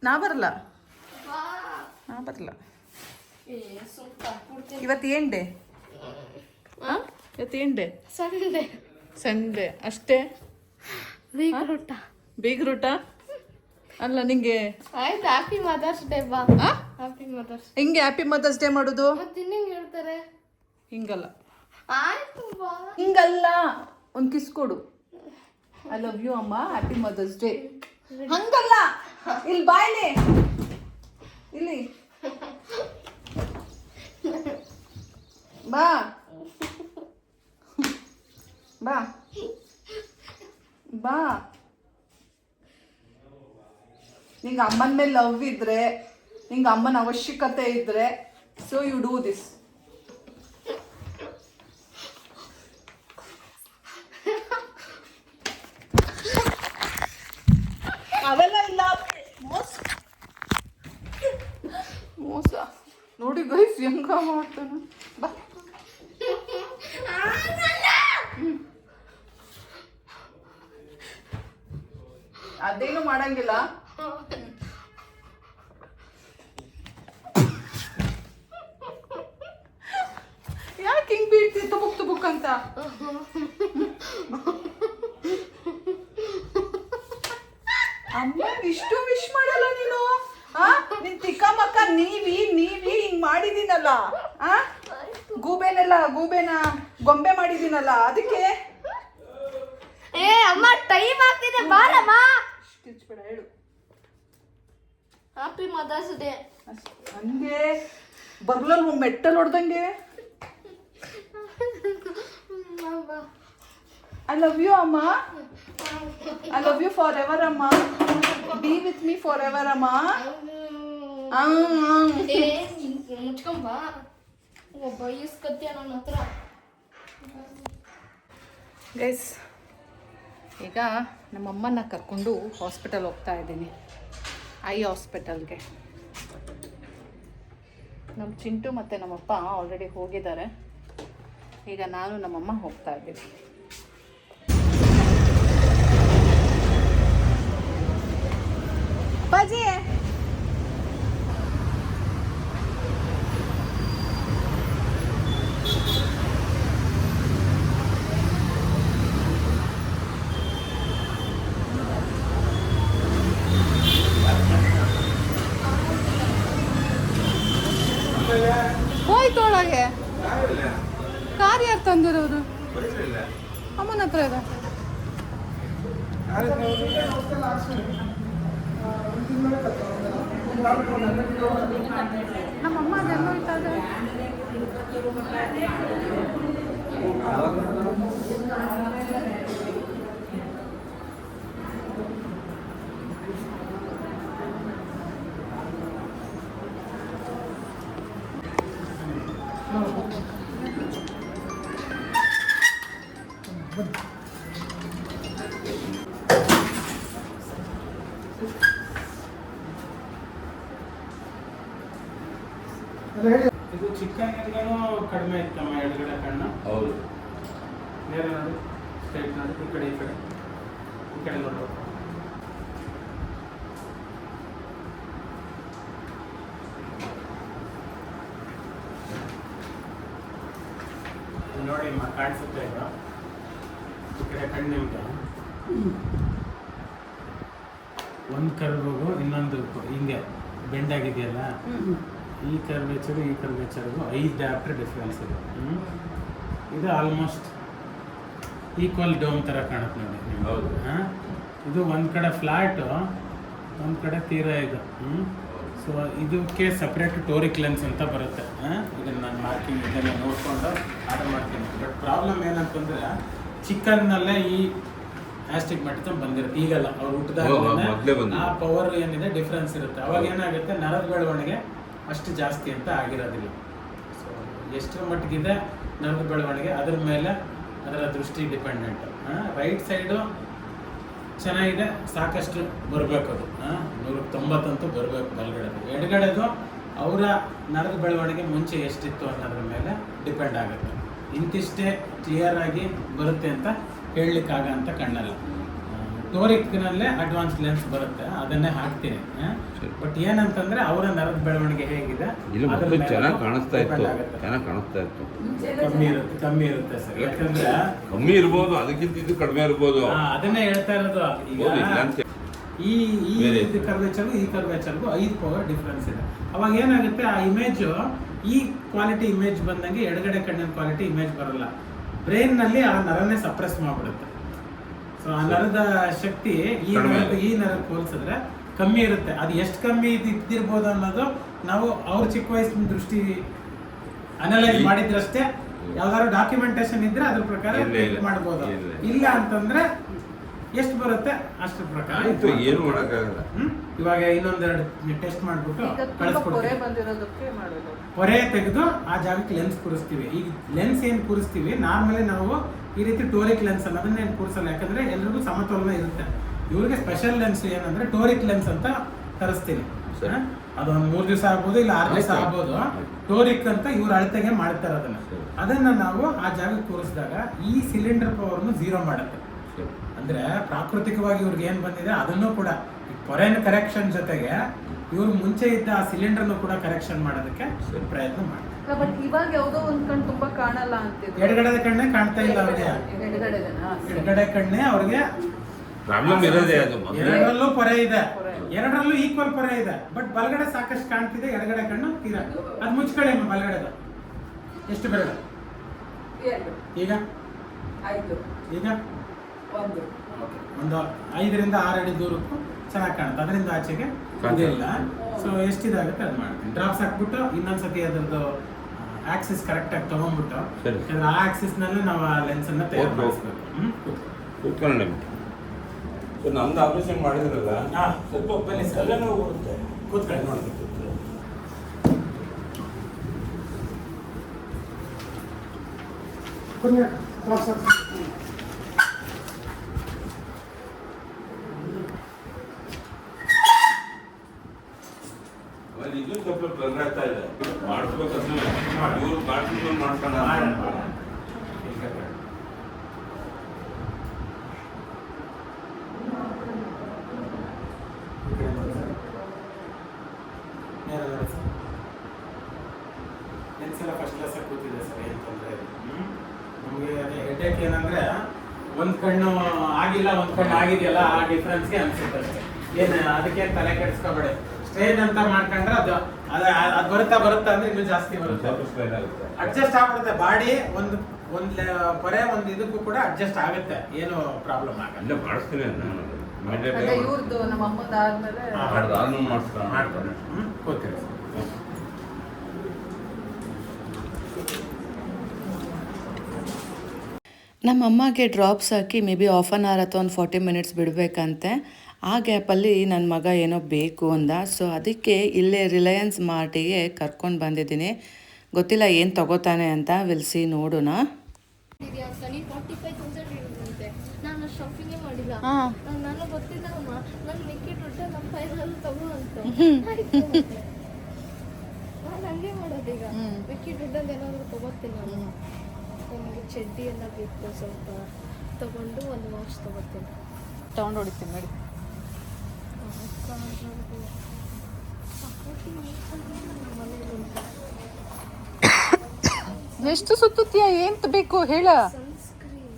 ನಾ ಬರಲ್ಲ. ಇವತ್ತು ಏನ್ ಡೇ? ಇವತ್ತು ಏನ್ ಡೇ? ಸಂಡೇ ಅಷ್ಟೇ. ಬೀಗ್ರೂಟ ಅಲ್ಲ ನಿಂಗೆ? ಆಯ್ತು, ಹ್ಯಾಪಿ ಮದರ್ಸ್ ಡೇ ಬಾ. Happy mother's. ಹಿಂಗೆ ಹ್ಯಾಪಿ ಮದರ್ಸ್ ಡೇ ಮಾಡೋದು? ಹೇಳ್ತಾರೆ ಹಿಂಗಲ್ಲ. ಆಯ್ತು ಬಾ. ಹಿಂಗಲ್ಲ, ಒಂದು ಕಿಸ್ ಕೊಡು. ಐ ಲವ್ ಯು ಅಮ್ಮ, ಹ್ಯಾಪಿ ಮದರ್ಸ್ ಡೇ. ಹಂಗಲ್ಲ, ಇಲ್ಲಿ ಬಾಯ್ಲಿ, ಇಲ್ಲಿ ಬಾ ಬಾ ಬಾ. ನಿಂಗೆ ಅಮ್ಮನ ಮೇಲೆ ಲವ್ ಇದ್ರೆ, ನಿಂಗೆ ಅಮ್ಮನ ಅವಶ್ಯಕತೆ ಇದ್ರೆ, ಸೊ ಯು ಡೂ ದಿಸ್. ಅವೆಲ್ಲ ಇಲ್ಲ. ಮೋಸ ನೋಡಿ ಗೈಸ್, ಹೆಂಗ ಮಾಡ್ತಾನೆ. ಬಾ ಅದೇನು ಮಾಡಂಗಿಲ್ಲ. ಯಾಕೆ ಹಿಂಗ್ ಬೀಳ್ತಿ ತುಬುಕ್ ತುಬುಕ್ ಅಂತ? ಅಮ್ಮ ಇಷ್ಟು ವಿಶ್ ಮಾಡಲ್ಲ ನೀನು? ನಿನ್ ತಿಕ್ಕ ಮಕ್ಕ ನೀವಿ ಹಿಂಗ್ ಮಾಡಿದೀನಲ್ಲ, ಗೂಬೆನ ಗೊಂಬೆ ಮಾಡಿದೀನಲ್ಲ, ಅದಕ್ಕೆ. ಏ ಅಮ್ಮ, ಟೈಮ್ ಆಗ್ತಿದೆ, ಬಾರಮ್ಮ. ತಿರ್ಚ್ಬೇಡ, ಹೇಳು. Happy mother's day. ಹಂಗೆ ಬರ್ಲಲ್ ಮೆಟ್ಟಲ್ ಹೊಡ್ದಂಗೆ. ಐ ಲವ್ ಯು ಅಮ್ಮ. I love you for ever ಅಮ್ಮ. Be with me for ever ಅಮ್ಮ. ಮುಚ್ಕೊಂಬ, ಬಯಸ್ಕತ್ಯ ನನ್ನ ಹತ್ರ. ಗೈಸ್, ಈಗ ನಮ್ಮಮ್ಮನ ಕರ್ಕೊಂಡು ಹಾಸ್ಪಿಟಲ್ ಹೋಗ್ತಾ ಇದ್ದೀನಿ, ಐ ಹಾಸ್ಪಿಟಲ್ಗೆ. ನಮ್ಮ ಚಿಂಟು ಮತ್ತು ನಮ್ಮಪ್ಪ ಆಲ್ರೆಡಿ ಹೋಗಿದ್ದಾರೆ. ಈಗ ನಾನು ನಮ್ಮಮ್ಮ ಹೋಗ್ತಾ ಇದ್ದೀವಿ. ಅಪ್ಪಾಜಿ, ಹೋಯ್ತು ಒಳಗೆ. ಕಾರ್ ಯಾರು ತಂದಿರೋರು? ಅಮ್ಮನ ಹತ್ರ ಇದೆ. ನಮ್ಮಮ್ಮ ಅದೆಲ್ಲ ಹೋಯ್ತದೆ. ಇದು ಚಿಕ್ಕನಿಂದನೂ ಕಡಿಮೆ ಇತ್ತಮ್ಮ, ಎಡಗಡೆ ಕಣ್ಣು. ಹೌದು. ನೇರ ನೋಡಿ, ಸ್ಟ್ರೈಟ್ ನೋಡಿ, ಈ ಕಡೆ ನೋಡ್ಬೇಕು. ನೋಡಿ ಕಾಣಿಸುತ್ತೆ ಈಗ ಈ ಕಡೆ ಕಣ್ಣು ನಿಮ್ಗೆ ಒಂದು ಕರ್ವಿಗೂ ಇನ್ನೊಂದು ಹಿಂಗೆ ಬೆಂಡ್ ಆಗಿದೆಯಲ್ಲ, ಈ ಕರ್ವೇಚರ್ಗೂ 5 ಡಯಾಪ್ಟರ್ ಡಿಫ್ರೆನ್ಸ್ ಇದೆ. ಇದು ಆಲ್ಮೋಸ್ಟ್ ಈಕ್ವಲ್ ಡೋಮ್ ಥರ ಕಾಣುತ್ತೆ ನೋಡಿ ಹೌದು. ಹಾಂ, ಇದು ಒಂದು ಕಡೆ ಫ್ಲ್ಯಾಟು, ಒಂದು ಕಡೆ ತೀರಾ ಇದು. ಸೊ ಇದಕ್ಕೆ ಸಪ್ರೇಟ್ ಟೋರಿಕ್ ಲೆನ್ಸ್ ಅಂತ ಬರುತ್ತೆ. ಇದನ್ನು ನಾನು ಮಾರ್ಕಿಂಗ್ ಇದೆಲ್ಲ ನೋಡಿಕೊಂಡು ಆರ್ಡರ್ ಮಾಡ್ತೀನಿ. ಬಟ್ ಪ್ರಾಬ್ಲಮ್ ಏನಂತಂದರೆ ಚಿಕನ್ನಲ್ಲೇ ಈ ಆಸ್ಟಿಗ್ಮ್ಯಾಟಿಸಮ್ ಬಂದಿರುತ್ತೆ. ಈಗಲ್ಲ ಅವ್ರು ಹುಟ್ಟಿದಾಗ ಆ ಪವರ್ ಏನಿದೆ ಡಿಫ್ರೆನ್ಸ್ ಇರುತ್ತೆ. ಅವಾಗ ಏನಾಗುತ್ತೆ, ನರದ ಬೆಳವಣಿಗೆ ಅಷ್ಟು ಜಾಸ್ತಿ ಅಂತ ಆಗಿರೋದಿಲ್ಲ. ಸೊ ಎಷ್ಟರ ಮಟ್ಟಿಗಿದೆ ನರದ ಬೆಳವಣಿಗೆ ಅದ್ರ ಮೇಲೆ ಅದರ ದೃಷ್ಟಿ ಡಿಪೆಂಡೆಂಟ್. ರೈಟ್ ಸೈಡು ಚೆನ್ನಾಗಿದೆ, ಸಾಕಷ್ಟು ಬರಬೇಕು, ಅದು 190 ಅಂತೂ ಬರಬೇಕು ಬಲಗಡೆದು. ಎಡಗಡೆದು ಅವರ ನರದ ಬೆಳವಣಿಗೆ ಮುಂಚೆ ಎಷ್ಟಿತ್ತು ಅನ್ನೋದ್ರ ಮೇಲೆ ಡಿಪೆಂಡ್ ಆಗುತ್ತೆ. ಇಂತಿಷ್ಟೇ ಕ್ಲಿಯರ್ ಆಗಿ ಬರುತ್ತೆ ಅಂತ ಹೇಳಲಿಕ್ಕಾಗ ಅಂತ ಕಣ್ಣಲ್ಲ. ಟೋರಿಕ್ನಲ್ಲೇ ಅಡ್ವಾನ್ಸ್ ಲೆನ್ಸ್ ಬರುತ್ತೆ, ಅದನ್ನೇ ಹಾಕ್ತೀನಿ. ಬಟ್ ಏನಂತಂದ್ರೆ ಅವರ ನರದ ಬೆಳವಣಿಗೆ ಹೇಗಿದೆ ಚೆನ್ನಾಗಿ ಕಾಣಿಸ್ತಾ ಇತ್ತು. ಕಮ್ಮಿ ಇರುತ್ತೆ ಸರ್. ಯಾಕಂದ್ರೆ ಕಮ್ಮಿ ಇರ್ಬೋದು, ಅದಕ್ಕಿಂತ ಇದು ಕಡಿಮೆ ಇರ್ಬೋದು. ಅದನ್ನೇ ಹೇಳ್ತಾ ಇರೋದು. ಈಗ ಈ ಕರ್ವೇಚರ್ಗೂ ಈ ಕರ್ವೇಚರ್ಗೂ 5 ಪವರ್ ಡಿಫ್ರೆನ್ಸ್ ಇದೆ. ಅವಾಗ ಏನಾಗುತ್ತೆ, ಆ ಇಮೇಜು ಈ ಕ್ವಾಲಿಟಿ ಇಮೇಜ್ ಬಂದಂಗೆ ಎಡಗಡೆ ಕಣ್ಣಿನ ಕ್ವಾಲಿಟಿ ಇಮೇಜ್ ಬರಲ್ಲ. ಬ್ರೈನ್ನಲ್ಲಿ ಆ ನರನೇ ಸಪ್ರೆಸ್ ಮಾಡಿಬಿಡುತ್ತೆ. ಸೊ ಆ ನರದ ಶಕ್ತಿ ಈ ನರಕ್ಕೆ ಹೋಲಿಸಿದ್ರೆ ಕಮ್ಮಿ ಇರುತ್ತೆ. ಅದು ಎಷ್ಟು ಕಮ್ಮಿ ಇದ್ದಿರ್ಬೋದು ಅನ್ನೋದು ನಾವು ಅವ್ರ ಚಿಕ್ಕ ವಯಸ್ಸಿನ ದೃಷ್ಟಿ ಅನಲೈಸ್ ಮಾಡಿದ್ರಷ್ಟೇ. ಯಾವ್ದಾದ್ರು ಡಾಕ್ಯುಮೆಂಟೇಶನ್ ಇದ್ರೆ ಅದ್ರ ಪ್ರಕಾರ ಮಾಡ್ಬೋದು. ಇಲ್ಲ ಅಂತಂದ್ರೆ ಎಷ್ಟು ಬರುತ್ತೆ ಅಷ್ಟ್ರ ಪ್ರಕಾರ ಏನು ಮಾಡೋಕ್ಕಾಗಲ್ಲ. ಇವಾಗ ಇನ್ನೊಂದೆರಡು ಟೆಸ್ಟ್ ಮಾಡ್ಬಿಟ್ಟು ಕಳಿಸ್ಕೊಡ್ತೀವಿ. ಹೊರೆ ತೆಗೆದು ಆ ಜಾಗಕ್ಕೆ ಲೆನ್ಸ್ ಕೂರಿಸ್ತೀವಿ. ಈಗ ಲೆನ್ಸ್ ಏನು ಕೂರಿಸ್ತೀವಿ, ನಾರ್ಮಲಿ ನಾವು ಈ ರೀತಿ ಟೋರಿಕ್ ಲೆನ್ಸ್ ಅನ್ನೋದನ್ನ ಏನು ಕೂರಿಸಲ್ಲ. ಯಾಕಂದ್ರೆ ಎಲ್ರಿಗೂ ಸಮತೋಲನ ಇರುತ್ತೆ. ಇವ್ರಿಗೆ ಸ್ಪೆಷಲ್ ಲೆನ್ಸ್ ಏನಂದ್ರೆ ಟೋರಿಕ್ ಲೆನ್ಸ್ ಅಂತ ತರಿಸ್ತೀನಿ. ಅದೊಂದು 3 ದಿವಸ ಆಗ್ಬೋದು, ಇಲ್ಲ 6 ದಿವಸ ಆಗ್ಬೋದು. ಟೋರಿಕ್ ಅಂತ ಇವ್ರ ಅಳತೆಗೆ ಮಾಡ್ತಾರೆ ಅದನ್ನ ನಾವು ಆ ಜಾಗಕ್ಕೆ ಕೂರಿಸಿದಾಗ ಈ ಸಿಲಿಂಡರ್ ಪವರ್ನು 0 ಮಾಡುತ್ತೆ. ಅಂದ್ರೆ ಪ್ರಾಕೃತಿಕವಾಗಿ ಇವ್ರಿಗೆ ಏನ್ ಬಂದಿದೆ ಅದನ್ನು ಕೂಡ ಪೊರೆನ್ ಕರೆಕ್ಷನ್ ಜೊತೆಗೆ ಇವ್ರು ಮುಂಚೆ ಇದ್ದ ಆ ಸಿಲಿಂಡರ್ನು ಕೂಡ ಕರೆಕ್ಷನ್ ಮಾಡೋದಕ್ಕೆ ಪ್ರಯತ್ನ ಮಾಡ್ತಾರೆ. ಬಟ್ ಇವಾಗ ಯಾವುದೋ ಒಂದ್ ಕಣ್ಣು ತುಂಬಾ ಕಾಣಲ್ಲ ಅಂತಿದ್ರು. ಎಡಗಡೆ ಕಣ್ಣೇ ಕಾಣ್ತಾ ಇಲ್ಲ ಅವ್ರಿಗೆ. ಎಡಗಡೆ ಕಣ್ಣೇ ಅವ್ರಿಗೆ ಪ್ರಾಬ್ಲಮ್ ಇರೋದೇ ಅದು. ಎರಡರಲ್ಲೂ ಪೊರೆ ಇದೆ, ಎರಡರಲ್ಲೂ ಈಕ್ವಲ್ ಪೊರೆ ಇದೆ. ಬಟ್ ಬಲಗಡೆ ಸಾಕಷ್ಟು ಕಾಣ್ತಿದೆ, ಎಡಗಡೆ ಕಣ್ಣು ತೀರಾ. ಅದು ಮುಚ್ಕಡೆ ಬಲಗಡೆದು ಎಷ್ಟು ಬೆರಳು ಈಗ ಈಗ ಒಂದು 5 ರಿಂದ 6 ಅಡಿ ದೂರಕ್ಕೂ ಚೆನ್ನಾಗಿ ಕಾಣುತ್ತೆ. ಅದರಿಂದ ಆಚೆಗೆ ಇಲ್ಲ. ಸೊ ಎಷ್ಟಿದಾಗುತ್ತೆ ಅದು ಮಾಡ್ತೀನಿ. ಡ್ರಾಪ್ಸ್ ಹಾಕ್ಬಿಟ್ಟು ಇನ್ನೊಂದ್ಸತಿ ಅದ್ರದ್ದು ಆಕ್ಸಿಸ್ ಕರೆಕ್ಟಾಗಿ ತಗೊಂಡ್ಬಿಟ್ಟು, ಯಾಕಂದ್ರೆ ಆ ಆಕ್ಸಿಸ್ನಲ್ಲೇ ನಾವು ಆ ಲೆನ್ಸನ್ನು ತಯಾರು ಮಾಡಿಸ್ಬೇಕು. ಕೂತ್ಕೊಳ್ಳಿ. ಸೊ ನಮ್ದು ಆಪರೇಷನ್ ಮಾಡಿದ್ರಲ್ಲ, ಸ್ವಲ್ಪ ಬನ್ನಿ ಸರ್, ಕೂತ್ಕೊಳ್ಳಿ ನೋಡಿ. ಇದು ಸ್ವಲ್ಪ ಬ್ಲರ್ ಆಗ್ತಾ ಇದೆ. ಮಾಡಿಸ್ಬೇಕಂದ್ರೆ ಇವ್ರು ಮಾಡ್ಕೊಂಡು ಮಾಡ್ಕೊಂಡು ಫಸ್ಟ್ ಕ್ಲಾಸ್ ಕೂತಿದೆ ಸರ್. ಏನು ತೊಂದರೆ ಇಲ್ಲ. ನಮಗೆ ಅದೇ ಹೆಡ್ಏಕ್ ಏನಂದ್ರೆ ಒಂದು ಕಣ್ಣು ಆಗಿಲ್ಲ, ಒಂದು ಕಣ್ಣು ಆಗಿದೆಯಲ್ಲ, ಆ ಡಿಫ್ರೆನ್ಸ್ಗೆ ಅನ್ಸುತ್ತೆ ಅಷ್ಟೇ. ಏನು ಅದಕ್ಕೆ ತಲೆ ಕೆಡಿಸ್ಕೋಬೇಡಿ. ಸ್ಟ್ರೈನ್ ಅಂತ ಮಾಡ್ಕೊಂಡ್ರೆ ಅದು ಬರುತ್ತಾ ಅಂದ್ರೆ ಇನ್ನೂ ಜಾಸ್ತಿ ಬರುತ್ತೆ. ಅಡ್ಜಸ್ಟ್ ಆಗ್ಬಿಡುತ್ತೆ ಬಾಡಿ. ಒಂದು ಪೊರೆ ಒಂದು ಇದಕ್ಕೂ ಕೂಡ ಅಡ್ಜಸ್ಟ್ ಆಗುತ್ತೆ, ಏನು ಪ್ರಾಬ್ಲಮ್ ಆಗಲ್ಲ. ಮಾಡಿಸ್ತೀನಿ ಇವ್ರದ್ದು ನಮ್ಮ ಅಮ್ಮದಾದ್ಮೇಲೆ ಮಾಡ್ಕೊಂಡು ಕೂತೀರಿ. ನಮ್ಮ ಅಮ್ಮಗೆ ಡ್ರಾಪ್ಸ್ ಹಾಕಿ may be half an hour ಅಥವಾ ಒಂದು 40 ಮಿನಿಟ್ಸ್ ಬಿಡಬೇಕಂತೆ. ಆ ಗ್ಯಾಪಲ್ಲಿ ನನ್ನ ಮಗ ಏನೋ ಬೇಕು ಅಂದ. ಸೊ ಅದಕ್ಕೆ ಇಲ್ಲೇ ರಿಲಯನ್ಸ್ ಮಾರ್ಟಿಗೆ ಕರ್ಕೊಂಡು ಬಂದಿದ್ದೀನಿ. ಗೊತ್ತಿಲ್ಲ ಏನು ತಗೋತಾನೆ ಅಂತ. ವಿಲ್ಸಿ ನೋಡೋಣ. ನಾನು ಶಾಪಿಂಗೇ ಮಾಡಿಲ್ಲ. ನನಗೆ ಗೊತ್ತಿಲ್ಲ ಅಮ್ಮ, ನನ್ನ ಮಿಕ್ಕಿ ದುಡ್ಡ ನಮ್ಮ ಪೈಸಲ್ಲಿ ತಗೋ ಅಂತ. ನಾನು ಹಂಗೆ ಮಾಡೋದೀಗ. ಮಿಕ್ಕಿ ದುಡ್ಡಲ್ಲಿ ಏನಾದರೂ ತಗೋತೀನಿ ನಾನು. ನನಗೆ ಚಡ್ಡಿ ಎಲ್ಲ ಬೇಕು, ಸ್ವಲ್ಪ ತಗೊಂಡು ಒಂದು ವಾಚ್ ತಗೋತೀನಿ. ತಗೊಂಡು ಹೊಡಿತೀನಿ ನೋಡಿ. ಎಷ್ಟು ಸುತ್ತುತ್ತೀಯ? ಏನ್ ಬೇಕು ಹೇಳ. ಸನ್ಸ್ಕ್ರೀನ್.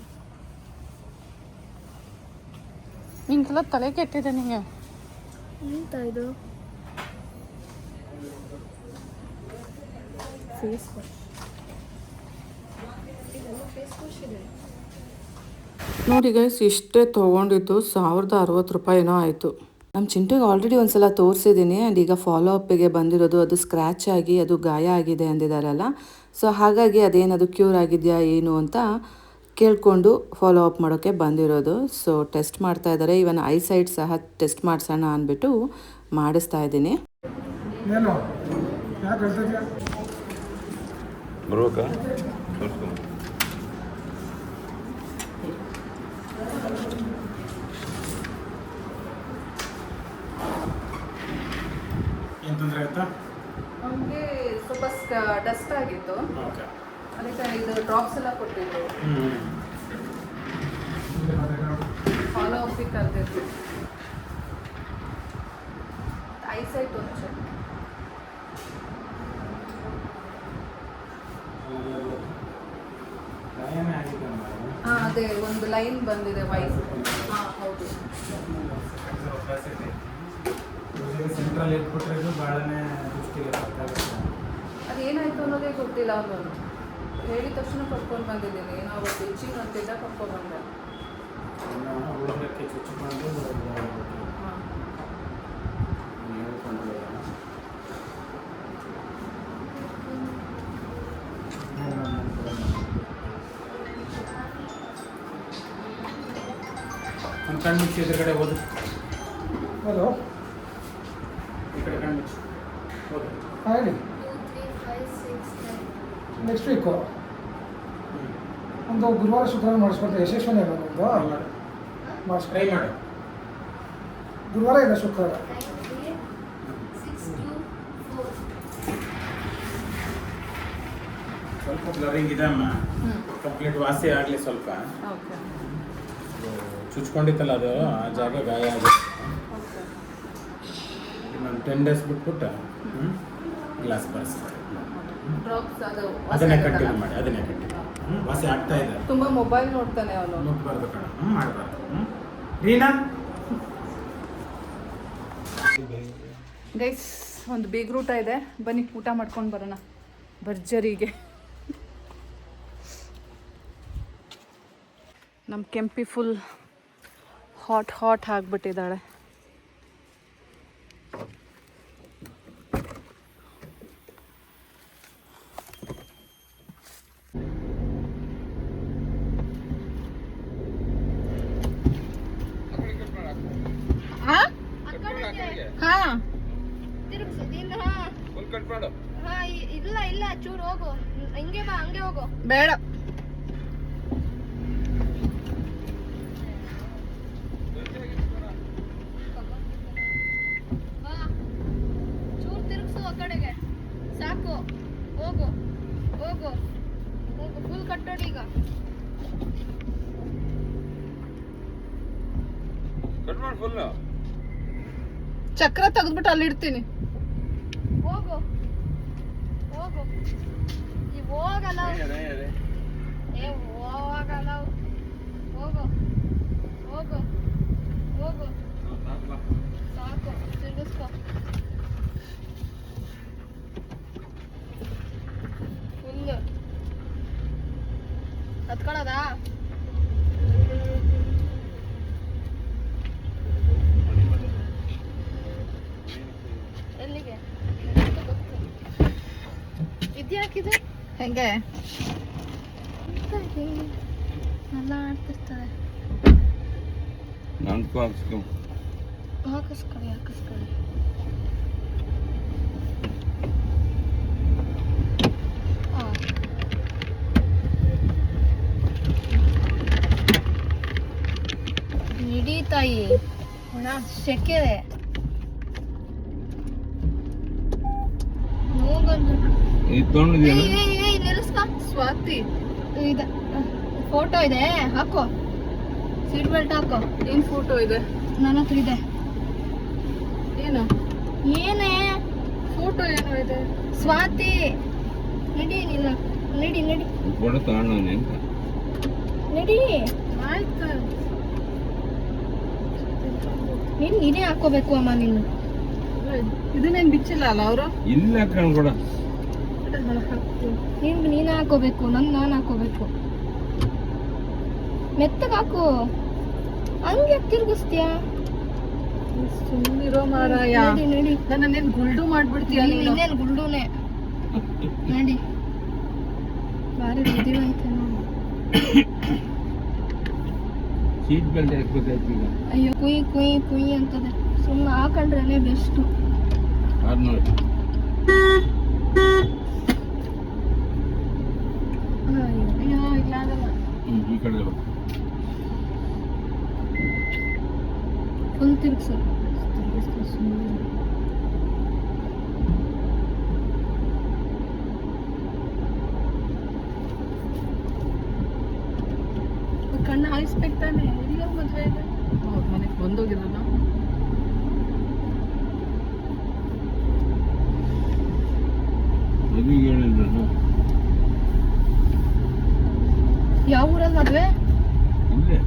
ನಿಂಗೆಲ್ಲ ತಲೆ ಕೆಟ್ಟಿದೆ ನಿಂಗೆ. ಎಂತ ಇದು? Face wash. ಇದೆಲ್ಲ ಫೇಸ್ ವಾಶ್ ಇದೆ. ನೋಡಿ ಗೈಸ್, ಇಷ್ಟೇ ತೊಗೊಂಡಿದ್ದು 1060 ರೂಪಾಯಿನೋ ಆಯಿತು. ನಮ್ಮ ಚಿಂಟುಗೆ ಆಲ್ರೆಡಿ ಒಂದ್ಸಲ ತೋರಿಸಿದ್ದೀನಿ ಆ್ಯಂಡ್ ಈಗ ಫಾಲೋ ಅಪ್ಪಿಗೆ ಬಂದಿರೋದು. ಅದು ಸ್ಕ್ರ್ಯಾಚ್ ಆಗಿ ಅದು ಗಾಯ ಆಗಿದೆ ಅಂದಿದ್ದಾರಲ್ಲ, ಸೊ ಹಾಗಾಗಿ ಅದೇನದು ಕ್ಯೂರ್ ಆಗಿದೆಯಾ ಏನು ಅಂತ ಕೇಳಿಕೊಂಡು ಫಾಲೋ ಅಪ್ ಮಾಡೋಕ್ಕೆ ಬಂದಿರೋದು. ಸೊ ಟೆಸ್ಟ್ ಮಾಡ್ತಾ ಇದ್ದಾರೆ. ಇವನ್ ಐಸೈಟ್ ಸಹ ಟೆಸ್ಟ್ ಮಾಡಿಸೋಣ ಅಂದ್ಬಿಟ್ಟು ಮಾಡಿಸ್ತಾ ಇದ್ದೀನಿ. ಬರ್ಬೇಕಾ? ಏನು ತೊಂದರೆ ಆಯ್ತಾ? ನಮಗೆ ಸ್ವಲ್ಪ ಡಸ್ಟ್ ಆಗಿತ್ತು, ಓಕೆ. ಅದಕ್ಕೆ ಇದು ಡ್ರಾಪ್ಸ್ ಎಲ್ಲ ಕೊಟ್ಟಿದ್ದು. ಫಾಲೋ ಅಪ್ಪಿಗೆ ಕರೆದಿದ್ದು. ಐಸೈಟ್ ಒಂದು ಚೆಕ್. ಗಾಯನೇ ಆಗಿದೆ ಹಾಂ, ಅದೇ ಒಂದು ಲೈನ್ ಬಂದಿದೆ ವೈಸ್. ಹಾಂ ಹೌದು. ಸೆಂಟ್ರಲ್ ಇಟ್ಬಿಟ್ರೆ ಇದು ಭಾಳನೇ ದೃಷ್ಟಿಗೆ ಗೊತ್ತಾಗುತ್ತೆ. ಅದೇನಾಯಿತು ಅನ್ನೋದೇ ಗೊತ್ತಿಲ್ಲ. ಅವನು ಹೇಳಿದ ತಕ್ಷಣ ಕರ್ಕೊಂಡು ಬಂದಿದ್ದೀನಿ. ಏನೋ ಅವತ್ತು ಇಚ್ಚಿಂಗ್ ಅಂತಿದ್ದ ಕರ್ಕೊಂಡು ಬಂದೆ. ಉಳಗಕ್ಕೆ ಚುಚ್ಚಿಕೊಂಡು ಹಾಂ, ಹೇಳ್ಕೊಂಡು ಒಂದು ಕಣ್ಣು ಮುಚ್ಚಿ ಎದುರುಗಡೆ ಓದು. ಹಲೋ, ಈ ಕಡೆ ಕಣ್ಣು ಮುಚ್ಚಿ ಓದು. ಹೇಳಿ. 2, 3, 5, 6, 9. ನೆಕ್ಸ್ಟ್ ವೀಕು ಒಂದು ಗುರುವಾರ ಶುಕ್ರವಾರ ಮಾಡಿಸ್ಕೊಂಡ್ರೆ ಯಶಸ್ವಿನಿ ಅಲ್ಲ ನಮ್ಮದು ಮಾಡಿಸ್ಕೊ. ಟ್ರೈ ಮಾಡು. ಗುರುವಾರ ಇಲ್ಲ ಶುಕ್ರವಾರ. 9, 3, 6, 2, 4. ಸ್ವಲ್ಪ ಬ್ಲರಿಂಗ್ ಇದೆ ಅಮ್ಮ. ಕಂಪ್ಲೀಟ್ ವಾಸಿ ಆಗಲಿ ಸ್ವಲ್ಪ. ಓಕೆ ಚುಚ್ಕೊಂಡಿತ್ತಲ್ಲ ಅದು, ಆ ಜಾಗ ಗಾಯ ಆಗುತ್ತೆ. ಓಕೆ. ಇನ್ನೊಂದು 10 days ಬಿಟ್ಬಿಟ್ಟು ಗ್ಲಾಸ್ ಬರ್ಸ್ತಾರೆ. ಡ್ರಾಪ್ಸ್ ಅದು ಅದನ್ನೇ ಕಂಟಿನ್ಯೂ ಮಾಡಿ, ಅದನ್ನೇ ಕಂಟಿನ್ಯೂ. ವಾಸಿ ಆಗ್ತಾ ಇದೆ. ತುಂಬ ಮೊಬೈಲ್ ನೋಡ್ತಾನೆ ಅವನು. ಮುಟ್ಬಾರ್ದು ಕಣ, ಮಾಡಬಾರ್ದು. ರೀನಾ ಗೈಸ್, ಒಂದು ಬೀಗ್ರೂಟ ಇದೆ, ಬನ್ನಿ ಊಟ ಮಾಡ್ಕೊಂಡು ಬರೋಣ ಭರ್ಜರಿಗೆ. ನಮ್ಮ ಕೆಂಪಿ ಫುಲ್ ಹಾಟ್ ಆಗಿಬಿಟ್ಟಿದ್ದಾಳೆ. ಹಾಂ, ತಿರುಗಿಸು. ಇಲ್ಲ ಚೂರು ಹೋಗು. ಹಿಂಗೆ ಬಾ, ಹಂಗೆ ಹೋಗು. ಬೇಡ. ಬಾ, ಚೂರು ತಿರುಗಿಸು ಆ ಕಡೆಗೆ. ಸಾಕು, ಹೋಗು ಹೋಗು ಹೋಗು. ಫುಲ್ ಕಟ್ಟೋಡಿ ಈಗ. ಕಟ್ ಮಾಡಿ ಫುಲ್. ಚಕ್ರ ತೆಗೆದ್ಬಿಟ್ಟು ಅಲ್ಲಿ ಇಡ್ತೀನಿ. ಹೋಗು ಹೋಗು. ಈ ಹೋಗಲ್ಲ. ಏ ಹೋಗಲ್ಲ. ಹೋಗು ಹೋಗು ಹೋಗು. ಸಾಕು, ತಿರ್ಗಿಸ್ಕೊ. ಫುಲ್ ಹತ್ಕೊಳ್ಳೋದಾ? ಎಲ್ಲಿಗೆ? ಇದ್ಯಾಕಿದೆ? ಹೆಂಗೆ ಎಲ್ಲ ಆಡ್ತಿರ್ತಾರೆ. ಹಾಕಿಸ್ಕೊಳ್ಳಿ. ಇಡೀ ತಾಯಿ ಒಣ ಸೆಕೆರೆ. ನಿಲ್ಲಿಸ್ಕೊ. ಸ್ವಾತಿ, ಇದೆ ಫೋಟೋ ಇದೆ, ಹಾಕೋ. ಸೀಟ್ ಬೆಲ್ಟ್ ಹಾಕೋ. ಏನು ಫೋಟೋ ಇದೆ? ನನ್ನ ಹತ್ರ ಇದೆ. ಏನು ಏನೇ ಫೋಟೋ ಏನೋ ಇದೆ? ಸ್ವಾತಿ, ನಡಿ ನೀನು. ನಡಿ ನಡಿ ಕೂಡ ತಗೊಂಡವನೆ ಅಂತ ನಡಿ. ಆಯ್ತು. ನೀನೇ ಹಾಕೋಬೇಕು ಅಮ್ಮ ನೀನು. ಇದನ್ನೇನು ಬಿಚ್ಚಿಲ್ಲ ಅಲ್ಲ ಅವರು? ಇಲ್ಲ ಕಣ್ ಕೂಡ ನೀನೇ ಹಾಕೋಬೇಕು, ನಾನು ಹಾಕೋಬೇಕು. ಮೆತ್ತಗೆ ಹಾಕು, ಹಂಗೆ ತಿರ್ಗಿಸ್ತೀಯಾ? ಸುಮ್ಮನಿರೋ ಮಾರಾಯ. ನಡಿ ನಡಿ. ನನ್ನೇನು ಗುಲ್ಡು ಮಾಡ್ಬಿಡ್ತೀಯ ನೀನು? ಇನ್ನೇನು ಗುಂಡುನೆ. ನಡಿ. ಬಾರಿ ಬುದ್ಧಿವಂತೆ ನೋಡು. ಸೀಟ್ ಬೆಲ್ಟ್ ಹಾಕ್ಬೇಕಾಯ್ತು ಈಗ. ಅಯ್ಯೋ ಕುಯ್ ಕುಯ್ ಕುಯ್ ಅಂತದೆ. ಸುಮ್ಮನೆ ಹಾಕೊಂಡ್ರೇನೆ ಬೆಸ್ಟು. 600. ಅಯ್ಯೋ ಇಲ್ಲ ಆಗಲ್ಲ. ಈ ಕಡೆ ಬಾ. ಫುಲ್ ತಿರ್ಗ್ಸು. ಕಣ್ಣು ಹಾಯಿಸ್ಬೇಕು ತಾನೆ. ಎಲ್ಲ ಮದುವೆ ಇದೆ. ಅವ್ರ ಮನೆಗೆ ಬಂದೋಗಿರೋದು. ಮದುವೆಗೆ ಹೇಳಿದ್ರು ಯಾವ ಊರಲ್ಲಿ ಮದ್ವೆ? ಇಲ್ಲೇ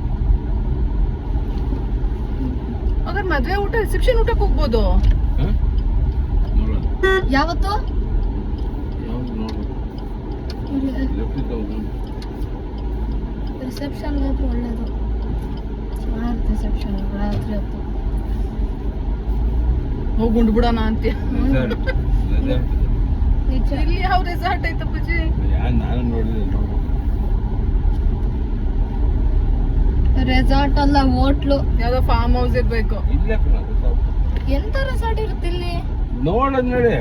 ಹಾಗಾದ್ರೆ ಮದುವೆ ಊಟ ರಿಸೆಪ್ಷನ್ ಊಟಕ್ಕೆ ಹೋಗ್ಬೋದು. ನೋಡೋಣ ಯಾವತ್ತು? ಯಾವ್ದು ನೋಡ್ಬೇಕು. ಲೆಫ್ಟ್ ತಗೊಂಡು ರಿಸೆಪ್ಷನ್ ಹೋದ್ರೆ ಒಳ್ಳೇದು. ಚೆನ್ನಾಗಿರುತ್ತೆ ರಿಸೆಪ್ಷನ್ ರಾತ್ರಿ ಹೊತ್ತು. ಹೋಗಿ ಉಂಡ್ಬಿಡೋಣ ಅಂತೀಯ? ರೆಸಾರ್ಟ್ ನಿಜ. ಇಲ್ಲಿ ಯಾವ ರೆಸಾರ್ಟ್ ಐತಪ್ಪಜಿ? ನಾನು ನೋಡಿದೆ ನೋಡು. ರೆಸಾರ್ಟ್ ಅಲ್ಲ, ಹೋಟ್ಲು. ಯಾವ್ದೋ ಫಾರ್ಮ್ ಹೌಸ್ ಇರ್ಬೇಕು. ಇಲ್ಲ ಕಣ ರೆಸಾರ್ಟ್ ಎಂತ ರೆಸಾರ್ಟ್ ಇರುತ್ತೆ ಇಲ್ಲಿ? ನೋಡೋದ್ ನೋಡಿ.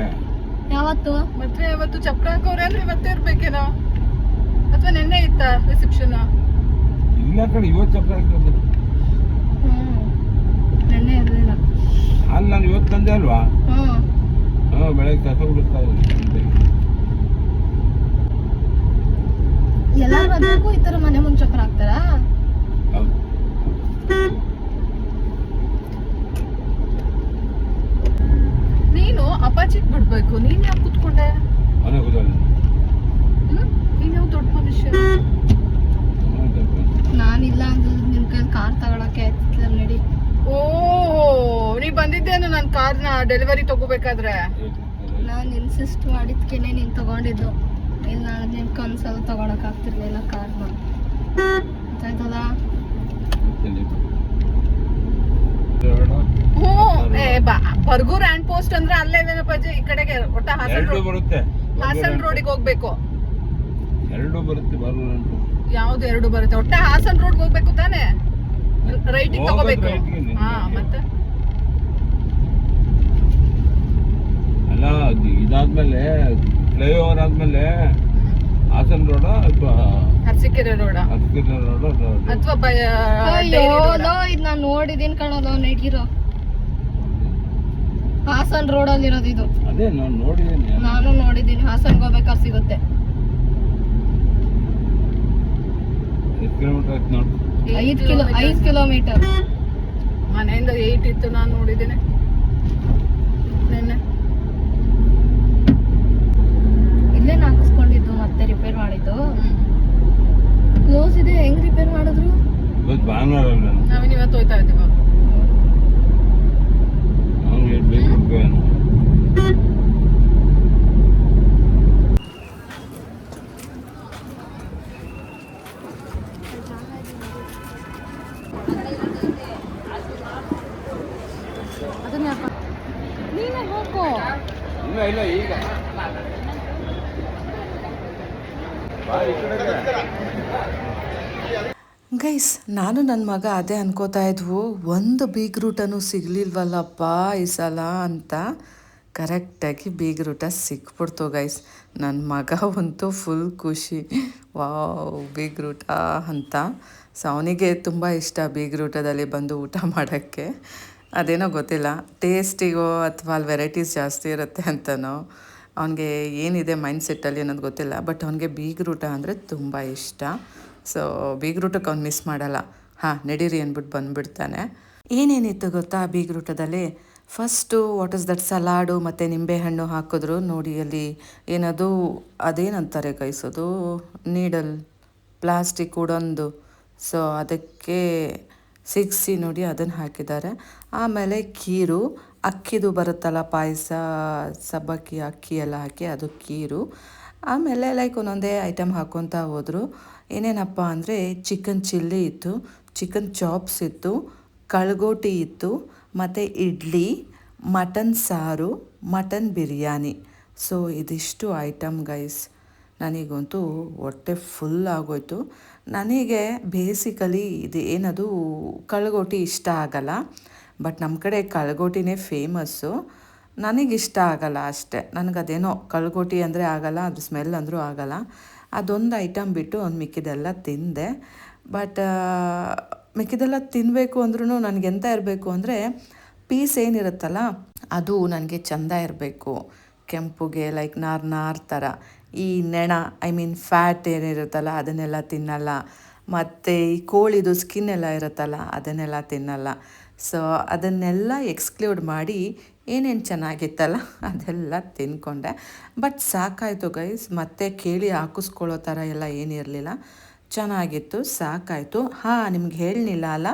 ಯಾವತ್ತು? ಮದ್ವೆ ಯಾವತ್ತು ಚಪ್ರ ಹಾಕೋರೆ ಅಂದ್ರೆ ಇವತ್ತೇ ಇರ್ಬೇಕೇನೋ, ಅಥವಾ ನೆನ್ನೆ ಇತ್ತ ರಿಸೆಪ್ಷನ್? ಇಲ್ಲ ಕಣ ಇವತ್ತು ಚಪ್ಪ ಹಾಕಿರೋದು. ನೆನ್ನೆ ಇರಲಿಲ್ಲ. ಅಲ್ಲಿ ನಾನು ಇವತ್ತು ತಂದೆ ಅಲ್ವಾ? ಬೆಳಗ್ಗೆ ಕಸ ಬಿಡಿಸ್ತಾ ಇದ್ದೀನಿ. ಎಲ್ಲಾರ ಮದ್ವೆಗೂ ಈ ತರ ಮನೆ ಮುಂದೆ ಚಕ್ರ ಹಾಕ್ತಾರಾ? ಹೌದು. ನೀನು ಅಪಾಚಿಗ್ ಬಿಡ್ಬೇಕು. ನೀನ್ ಯಾಕೆ ಕೂತ್ಕೊಂಡೆ? ಮನೆ ಕೂತ್ಕೊಳ್ಳಿ. ನೀನ್ ಯಾವ ದೊಡ್ಡ ಮನುಷ್ಯ. ನಾನಿಲ್ಲ ಅಂದ್ರೆ ನಿನ್ ಕೈ ಕಾರ್ ತಗೊಳಕ್ಕೆ ಆಯ್ತಿಲ್ಲ. ನಡಿ. ಓ ನೀ ಬಂದಿದ್ದೇನು ನನ್ನ ಕಾರ್ನ ಡೆಲಿವರಿ ತಗೋಬೇಕಾದ್ರೆ? ನಾನು ಇನ್ಸಿಸ್ಟ್ ಮಾಡಿದ್ಕೇನೆ ನೀನ್ ತಗೊಂಡಿದ್ದು. ಇಲ್ಲ ನಿನ್ ಕನ್ಸಲ್ಲಿ ತಗೊಳಕ್ ಆಗ್ತಿರ್ಲಿಲ್ಲ ಕಾರ್ನ. ಗೊತ್ತಾಯ್ತದ? ಬರ್ಗೂರ್ ಹ್ಯಾಂಡ್ ಪೋಸ್ಟ್ ಅಂದ್ರೆ ಅಲ್ಲೇ ಏನಪ್ಪಾಜಿ ಈ ಕಡೆಗೆ ಒಟ್ಟ ಎರಡು ಬರುತ್ತೆ. ಹಾಸನ್ ರೋಡಿಗೆ ಹೋಗ್ಬೇಕು. ಎರಡು ಬರುತ್ತೆ ಬರೋದು. ಯಾವ್ದು ಎರಡು ಬರುತ್ತೆ? ಒಟ್ಟ ಹಾಸನ್ ರೋಡ್ಗೆ ಹೋಗ್ಬೇಕು ತಾನೆ? ರೈಟಿಗೆ ತಗೋಬೇಕು. right ಗೆ ನಿಂಗೆ. ಹಾ ಮತ್ತೆ ಅಲ್ಲ ಇದಾದ್ಮೇಲೆ ಫ್ಲೈಓವರ್ ಆದ್ಮೇಲೆ ಹಾಸನ್ ರೋಡ ಅಥವಾ ಅರಸೀಕೆರೆ ರೋಡ ಅರಸೀಕೆರೆ ರೋಡ ಅಥವಾ ಇದ್ ನಾನ್ ನೋಡಿದೀನಿ ಕಣೋದು. ನಡೀರೋ ಹಾಸನ್ ರೋಡ್ ಅಲ್ಲಿ ಇರೋದು ಇದು. ಅದೇ ನಾನು ನೋಡಿದ್ದೀನಿ. ನಾನು ನೋಡಿದೀನಿ. ಹಾಸನ್ಗೆ ಹೋಗ್ಬೇಕಾದ್ರೆ ಸಿಗುತ್ತೆ. ಎಷ್ಟು ಕಿಲೋಮೀಟರ್ ಆಯ್ತು ನೋಡು. 5 ಕಿಲೋಮೀಟರ್. ಮನೆಯಿಂದ 8 ಇತ್ತು, ನಾನು ನೋಡಿದ್ದೇನೆ ನಿನ್ನೆ. ಇಲ್ಲೇ ಹಾಕಿಸ್ಕೊಂಡಿದ್ದು ಮತ್ತೆ ರಿಪೇರ್ ಮಾಡಿದ್ದು. ಕ್ಲೋಸ್ ಇದೆ, ಹೆಂಗ್ ರಿಪೇರ್ ಮಾಡಿದ್ರು? ಇವತ್ತು ಭಾನುವಾರ ಅಲ್ಲ ನಾವಿನ್ ಇವತ್ತು ಹೋಯ್ತಾ ಇದ್ದೀವಿ. ಅವ್ನಿಗೆ ಬೇಕು ಏನು. ಅದನ್ನ ಯಾಕ ನೀನೇ ಹೋಗೋ. ಇಲ್ಲ ಈಗ ಗೈಸ್, ನಾನು ನನ್ನ ಮಗ ಅದೇ ಅನ್ಕೋತಾ ಇದ್ವು, ಒಂದು ಬೀಗ್ರೂಟನೂ ಸಿಗಲಿಲ್ವಲ್ಲಪ್ಪ ಈ ಸಲ ಅಂತ. ಕರೆಕ್ಟಾಗಿ ಬೀಗ್ರೂಟ ಸಿಕ್ಬಿಡ್ತು ಗೈಸ್. ನನ್ನ ಮಗ ಅಂತೂ ಫುಲ್ ಖುಷಿ, ವಾವ್ ಬೀಗ್ರೂಟ ಅಂತ. ಸೊ ಅವನಿಗೆ ತುಂಬ ಇಷ್ಟ ಬೀಗ್ರೂಟದಲ್ಲಿ ಬಂದು ಊಟ ಮಾಡೋಕ್ಕೆ. ಅದೇನೋ ಗೊತ್ತಿಲ್ಲ, ಟೇಸ್ಟಿಗೋ ಅಥವಾ ಅಲ್ಲಿ ವೆರೈಟೀಸ್ ಜಾಸ್ತಿ ಇರುತ್ತೆ ಅಂತನೋ, ಅವನಿಗೆ ಏನಿದೆ ಮೈಂಡ್ ಸೆಟ್ಟಲ್ಲಿ ಅನ್ನೋದು ಗೊತ್ತಿಲ್ಲ. ಬಟ್ ಅವನಿಗೆ ಬೀಗ್ರೂಟ ಅಂದರೆ ತುಂಬ ಇಷ್ಟ. ಸೊ ಬೀಗ್ರೂಟಕ್ಕೆ ಅವ್ನು ಮಿಸ್ ಮಾಡಲ್ಲ. ಹಾಂ ನಡೀರಿ ಅಂದ್ಬಿಟ್ಟು ಬಂದುಬಿಡ್ತಾನೆ. ಏನೇನಿತ್ತು ಗೊತ್ತಾ ಬೀಗ್ರೂಟದಲ್ಲಿ? First what is that salad ಮತ್ತು ನಿಂಬೆಹಣ್ಣು ಹಾಕಿದ್ರು ನೋಡಿ. ಅಲ್ಲಿ ಏನದು ಅದೇನಂತಾರೆ ಗೈಸ್, ಅದು ನೀಡಲ್ ಪ್ಲಾಸ್ಟಿಕ್ ಉಡೊಂದು, ಸೊ ಅದಕ್ಕೆ ಸಿಗಿಸಿ ನೋಡಿ ಅದನ್ನು ಹಾಕಿದ್ದಾರೆ. ಆಮೇಲೆ ಖೀರು, ಅಕ್ಕಿದು ಬರುತ್ತಲ್ಲ ಪಾಯಸ, ಸಬ್ಬಕ್ಕಿ ಅಕ್ಕಿ ಎಲ್ಲ ಹಾಕಿ ಅದು ಖೀರು. ಆಮೇಲೆ ಲೈಕ್ ಒಂದೊಂದೇ ಐಟಮ್ ಹಾಕ್ಕೊತಾ ಹೋದರು. ಏನೇನಪ್ಪ ಅಂದರೆ ಚಿಕನ್ ಚಿಲ್ಲಿ ಇತ್ತು, ಚಿಕನ್ ಚಾಪ್ಸ್ ಇತ್ತು, ಕಳ್ಗೋಟಿ ಇತ್ತು, ಮತ್ತು ಇಡ್ಲಿ, ಮಟನ್ ಸಾರು, ಮಟನ್ ಬಿರಿಯಾನಿ. ಸೊ ಇದಿಷ್ಟು ಐಟಮ್ ಗೈಸ್. ನನಗಂತೂ ಹೊಟ್ಟೆ ಫುಲ್ ಆಗೋಯ್ತು. ನನಗೆ ಬೇಸಿಕಲಿ ಇದು ಏನದು ಕಳ್ಗೋಟಿ ಇಷ್ಟ ಆಗಲ್ಲ, ಬಟ್ ನಮ್ಮ ಕಡೆ ಕಳ್ಗೋಟಿನೇ ಫೇಮಸ್ಸು. ನನಗಿಷ್ಟ ಆಗಲ್ಲ ಅಷ್ಟೇ, ನನಗದೇನೋ ಕಳ್ಗೋಟಿ ಅಂದರೆ ಆಗಲ್ಲ, ಅದ್ರ ಸ್ಮೆಲ್ ಅಂದರೂ ಆಗಲ್ಲ. ಅದೊಂದು ಐಟಮ್ ಬಿಟ್ಟು ಒಂದು ಮಿಕ್ಕಿದೆಲ್ಲ ತಿಂದೆ. ಬಟ್ ಮಿಕ್ಕಿದೆಲ್ಲ ತಿನ್ನಬೇಕು ಅಂದ್ರೂ ನನಗೆಂತ ಇರಬೇಕು ಅಂದರೆ ಪೀಸ್ ಏನಿರುತ್ತಲ್ಲ ಅದು ನನಗೆ ಚೆಂದ ಇರಬೇಕು, ಕೆಂಪುಗೆ ಲೈಕ್ ನಾರು ಥರ. ಈ ನೆಣ ಫ್ಯಾಟ್ ಏನಿರುತ್ತಲ್ಲ ಅದನ್ನೆಲ್ಲ ತಿನ್ನಲ್ಲ. ಮತ್ತು ಈ ಕೋಳಿದು ಸ್ಕಿನ್ ಎಲ್ಲ ಇರುತ್ತಲ್ಲ ಅದನ್ನೆಲ್ಲ ತಿನ್ನಲ್ಲ. ಸೊ ಅದನ್ನೆಲ್ಲ ಎಕ್ಸ್ಕ್ಲೂಡ್ ಮಾಡಿ ಏನೇನು ಚೆನ್ನಾಗಿತ್ತಲ್ಲ ಅದೆಲ್ಲ ತಿಂದ್ಕೊಂಡೆ. ಬಟ್ ಸಾಕಾಯಿತು ಗೈಸ್, ಮತ್ತೆ ಕೇಳಿ ಹಾಕಿಸ್ಕೊಳ್ಳೋ ಥರ ಎಲ್ಲ ಏನಿರಲಿಲ್ಲ, ಚೆನ್ನಾಗಿತ್ತು, ಸಾಕಾಯಿತು. ಹಾಂ, ನಿಮ್ಗೆ ಹೇಳಲಿಲ್ಲ ಅಲ್ಲ,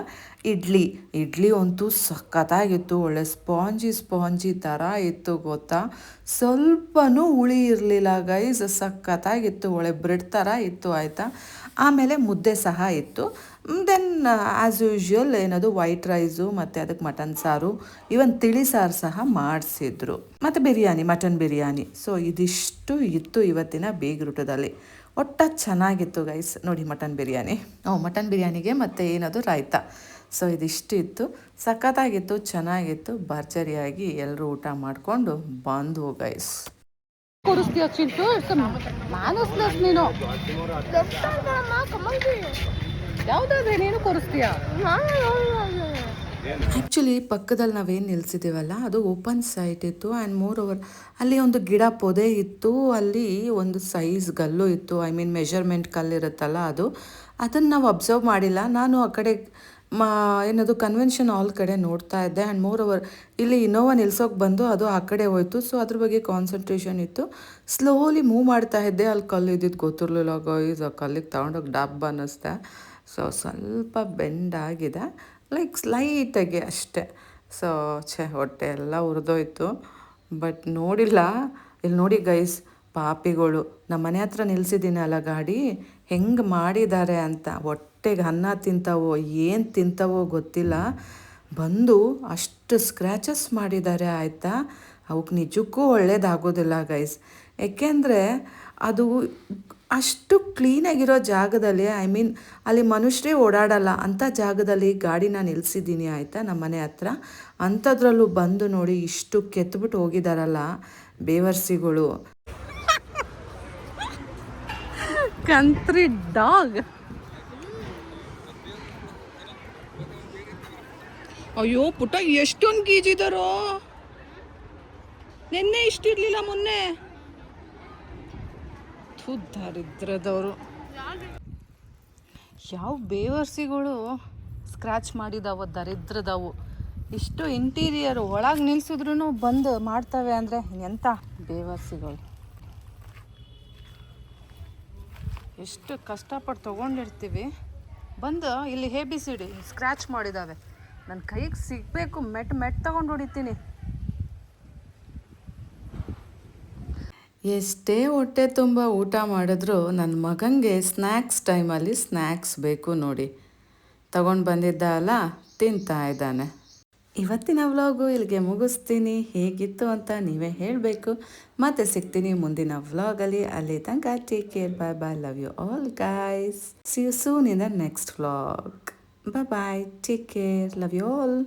ಇಡ್ಲಿ ಅಂತೂ ಸಖತ್ತಾಗಿತ್ತು. ಒಳ್ಳೆ ಸ್ಪಾಂಜಿ ಥರ ಇತ್ತು ಗೊತ್ತಾ, ಸ್ವಲ್ಪನೂ ಹುಳಿ ಇರಲಿಲ್ಲ ಗೈಸ್, ಸಖತ್ತಾಗಿತ್ತು, ಒಳ್ಳೆ ಬ್ರೆಡ್ ಥರ ಇತ್ತು ಆಯಿತಾ. ಆಮೇಲೆ ಮುದ್ದೆ ಸಹ ಇತ್ತು. ದೆನ್ ಆ್ಯಸ್ ಯೂಶ್ವಲ್ ಏನದು ವೈಟ್ ರೈಸು ಮತ್ತು ಅದಕ್ಕೆ ಮಟನ್ ಸಾರು, ಇವನ್ ತಿಳಿ ಸಾರು ಸಹ ಮಾಡಿಸಿದ್ರು, ಮತ್ತು ಬಿರಿಯಾನಿ, ಮಟನ್ ಬಿರಿಯಾನಿ. ಸೊ ಇದಿಷ್ಟು ಇತ್ತು ಇವತ್ತಿನ ಬೀಗ್ರೂಟದಲ್ಲಿ. ಒಟ್ಟು ಚೆನ್ನಾಗಿತ್ತು ಗೈಸ್ ನೋಡಿ ಮಟನ್ ಬಿರಿಯಾನಿಗೆ ಮತ್ತು ಏನದು ರಾಯ್ತ. ಸೊ ಇದಿಷ್ಟು ಇತ್ತು, ಸಖತ್ತಾಗಿತ್ತು, ಚೆನ್ನಾಗಿತ್ತು. ಭರ್ಜರಿಯಾಗಿ ಎಲ್ಲರೂ ಊಟ ಮಾಡಿಕೊಂಡು ಬಂದ್ವು ಗೈಸ್. ಕೂರಿಸ್ತೀಯ ಚಿಂಟು, ಮ್ಯಾನಸ್ಲೆಸ್ ನೀನು. ಯಾವುದಾದ್ರೆ ನೀನು ಕೂರಿಸ್ತೀಯ. ಆ್ಯಕ್ಚುಲಿ ಪಕ್ಕದಲ್ಲಿ ನಾವೇನು ನಿಲ್ಸಿದ್ದೀವಲ್ಲ ಅದು ಓಪನ್ ಸೈಟ್ ಇತ್ತು. ಆ್ಯಂಡ್ ಮೋರ್ ಓವರ್ ಅಲ್ಲಿ ಒಂದು ಗಿಡ ಪೊದೆ ಇತ್ತು, ಅಲ್ಲಿ ಒಂದು ಸೈಜ್ ಗಲ್ಲು ಇತ್ತು, ಮೆಷರ್ಮೆಂಟ್ ಕಲ್ಲಿರುತ್ತಲ್ಲ ಅದನ್ನು ನಾವು ಅಬ್ಸರ್ವ್ ಮಾಡಿಲ್ಲ. ನಾನು ಆ ಕಡೆ ಏನದು ಕನ್ವೆನ್ಷನ್ ಹಾಲ್ ಕಡೆ ನೋಡ್ತಾ ಇದ್ದೆ. ಆ್ಯಂಡ್ ಮೋರ್ ಓವರ್ ಇಲ್ಲಿ ಇನ್ನೋವಾ ನಿಲ್ಸೋಕೆ ಬಂದು ಅದು ಆ ಕಡೆ ಹೋಯ್ತು. ಸೊ ಅದ್ರ ಬಗ್ಗೆ ಕಾನ್ಸಂಟ್ರೇಷನ್ ಇತ್ತು. ಸ್ಲೋಲಿ ಮೂವ್ ಮಾಡ್ತಾ ಇದ್ದೆ, ಅಲ್ಲಿ ಕಲ್ಲು ಇದ್ದಿದ್ದು ಗೊತ್ತಿರಲಿಲ್ಲ ಗೈಸ್. ಆ ಕಲ್ಲಿಗೆ ತಗೊಂಡೋಗಿ ಡಬ್ಬ ಅನ್ನಿಸ್ದೆ. ಸೊ ಸ್ವಲ್ಪ ಬೆಂಡಾಗಿದೆ, ಲೈಕ್ ಸ್ಲೈಟಾಗಿ ಅಷ್ಟೆ. ಸೊ ಹೊಟ್ಟೆ ಎಲ್ಲ ಉರಿದೋಯ್ತು. ಬಟ್ ನೋಡಿಲ್ಲ. ಇಲ್ಲಿ ನೋಡಿ ಗೈಸ್, ಪಾಪಿಗಳು ನಮ್ಮ ಮನೆ ಹತ್ರ ನಿಲ್ಸಿದ್ದೀನಲ್ಲ ಗಾಡಿ, ಹೆಂಗೆ ಮಾಡಿದ್ದಾರೆ ಅಂತ. ಹೊಟ್ಟೆಗೆ ಅನ್ನ ತಿಂತಾವೋ ಏನು ತಿಂತಾವೋ ಗೊತ್ತಿಲ್ಲ, ಬಂದು ಅಷ್ಟು ಸ್ಕ್ರ್ಯಾಚಸ್ ಮಾಡಿದ್ದಾರೆ ಆಯಿತಾ. ಅವಕ್ಕೆ ನಿಜಕ್ಕೂ ಒಳ್ಳೇದಾಗೋದಿಲ್ಲ ಗೈಸ್, ಏಕೆಂದರೆ ಅದು ಅಷ್ಟು ಕ್ಲೀನಾಗಿರೋ ಜಾಗದಲ್ಲಿ ಅಲ್ಲಿ ಮನುಷ್ಯರೇ ಓಡಾಡಲ್ಲ ಅಂಥ ಜಾಗದಲ್ಲಿ ಗಾಡಿನ ನಿಲ್ಲಿಸಿದ್ದೀನಿ ಆಯಿತಾ, ನಮ್ಮ ಮನೆ ಹತ್ರ. ಅಂಥದ್ರಲ್ಲೂ ಬಂದು ನೋಡಿ ಇಷ್ಟು ಕೆತ್ಬಿಟ್ಟು ಹೋಗಿದಾರಲ್ಲ ಬೇವರ್ಸಿಗಳು. ಕಂತ್ರಿ ಡಾಗ್. ಅಯ್ಯೋ ಪುಟ್ಟ, ಎಷ್ಟೊಂದು ಗೀಜಿದಾರೋ. ನಿನ್ನೆ ಇಷ್ಟಿರ್ಲಿಲ್ಲ, ಮೊನ್ನೆ. ದರಿದ್ರದವರು. ಯಾವ ಬೇವರ್ಸಿಗಳು ಸ್ಕ್ರ್ಯಾಚ್ ಮಾಡಿದಾವ, ದರಿದ್ರದವು. ಇಷ್ಟು ಇಂಟೀರಿಯರ್ ಒಳಗೆ ನಿಲ್ಸಿದ್ರು ಬಂದು ಮಾಡ್ತವೆ ಅಂದರೆ ಎಂಥ ಬೇವರ್ಸಿಗಳು. ಎಷ್ಟು ಕಷ್ಟಪಟ್ಟು ತೊಗೊಂಡಿರ್ತೀವಿ, ಬಂದು ಇಲ್ಲಿ ABCD ಸ್ಕ್ರ್ಯಾಚ್ ಮಾಡಿದ್ದಾವೆ. ನನ್ನ ಕೈಗೆ ಸಿಗಬೇಕು, ಮೆಟ್ ತೊಗೊಂಡು ಹೊಡಿತೀನಿ. ಎಷ್ಟೇ ಹೊಟ್ಟೆ ತುಂಬ ಊಟ ಮಾಡಿದ್ರು ನನ್ನ ಮಗನಿಗೆ ಸ್ನ್ಯಾಕ್ಸ್ ಟೈಮಲ್ಲಿ ಸ್ನ್ಯಾಕ್ಸ್ ಬೇಕು ನೋಡಿ. ತಗೊಂಡು ಬಂದಿದ್ದ ಅಲ್ಲ, ತಿಂತಾ ಇದ್ದಾನೆ. ಇವತ್ತಿನ ವ್ಲಾಗು ಇಲ್ಲಿಗೆ ಮುಗಿಸ್ತೀನಿ. ಹೇಗಿತ್ತು ಅಂತ ನೀವೇ ಹೇಳಬೇಕು. ಮತ್ತೆ ಸಿಗ್ತೀನಿ ಮುಂದಿನ ವ್ಲಾಗಲ್ಲಿ. ಅಲ್ಲಿ ತನಕ take care, bye bye, love you all guys. See you soon in the next vlog. Bye bye, take care, love you all.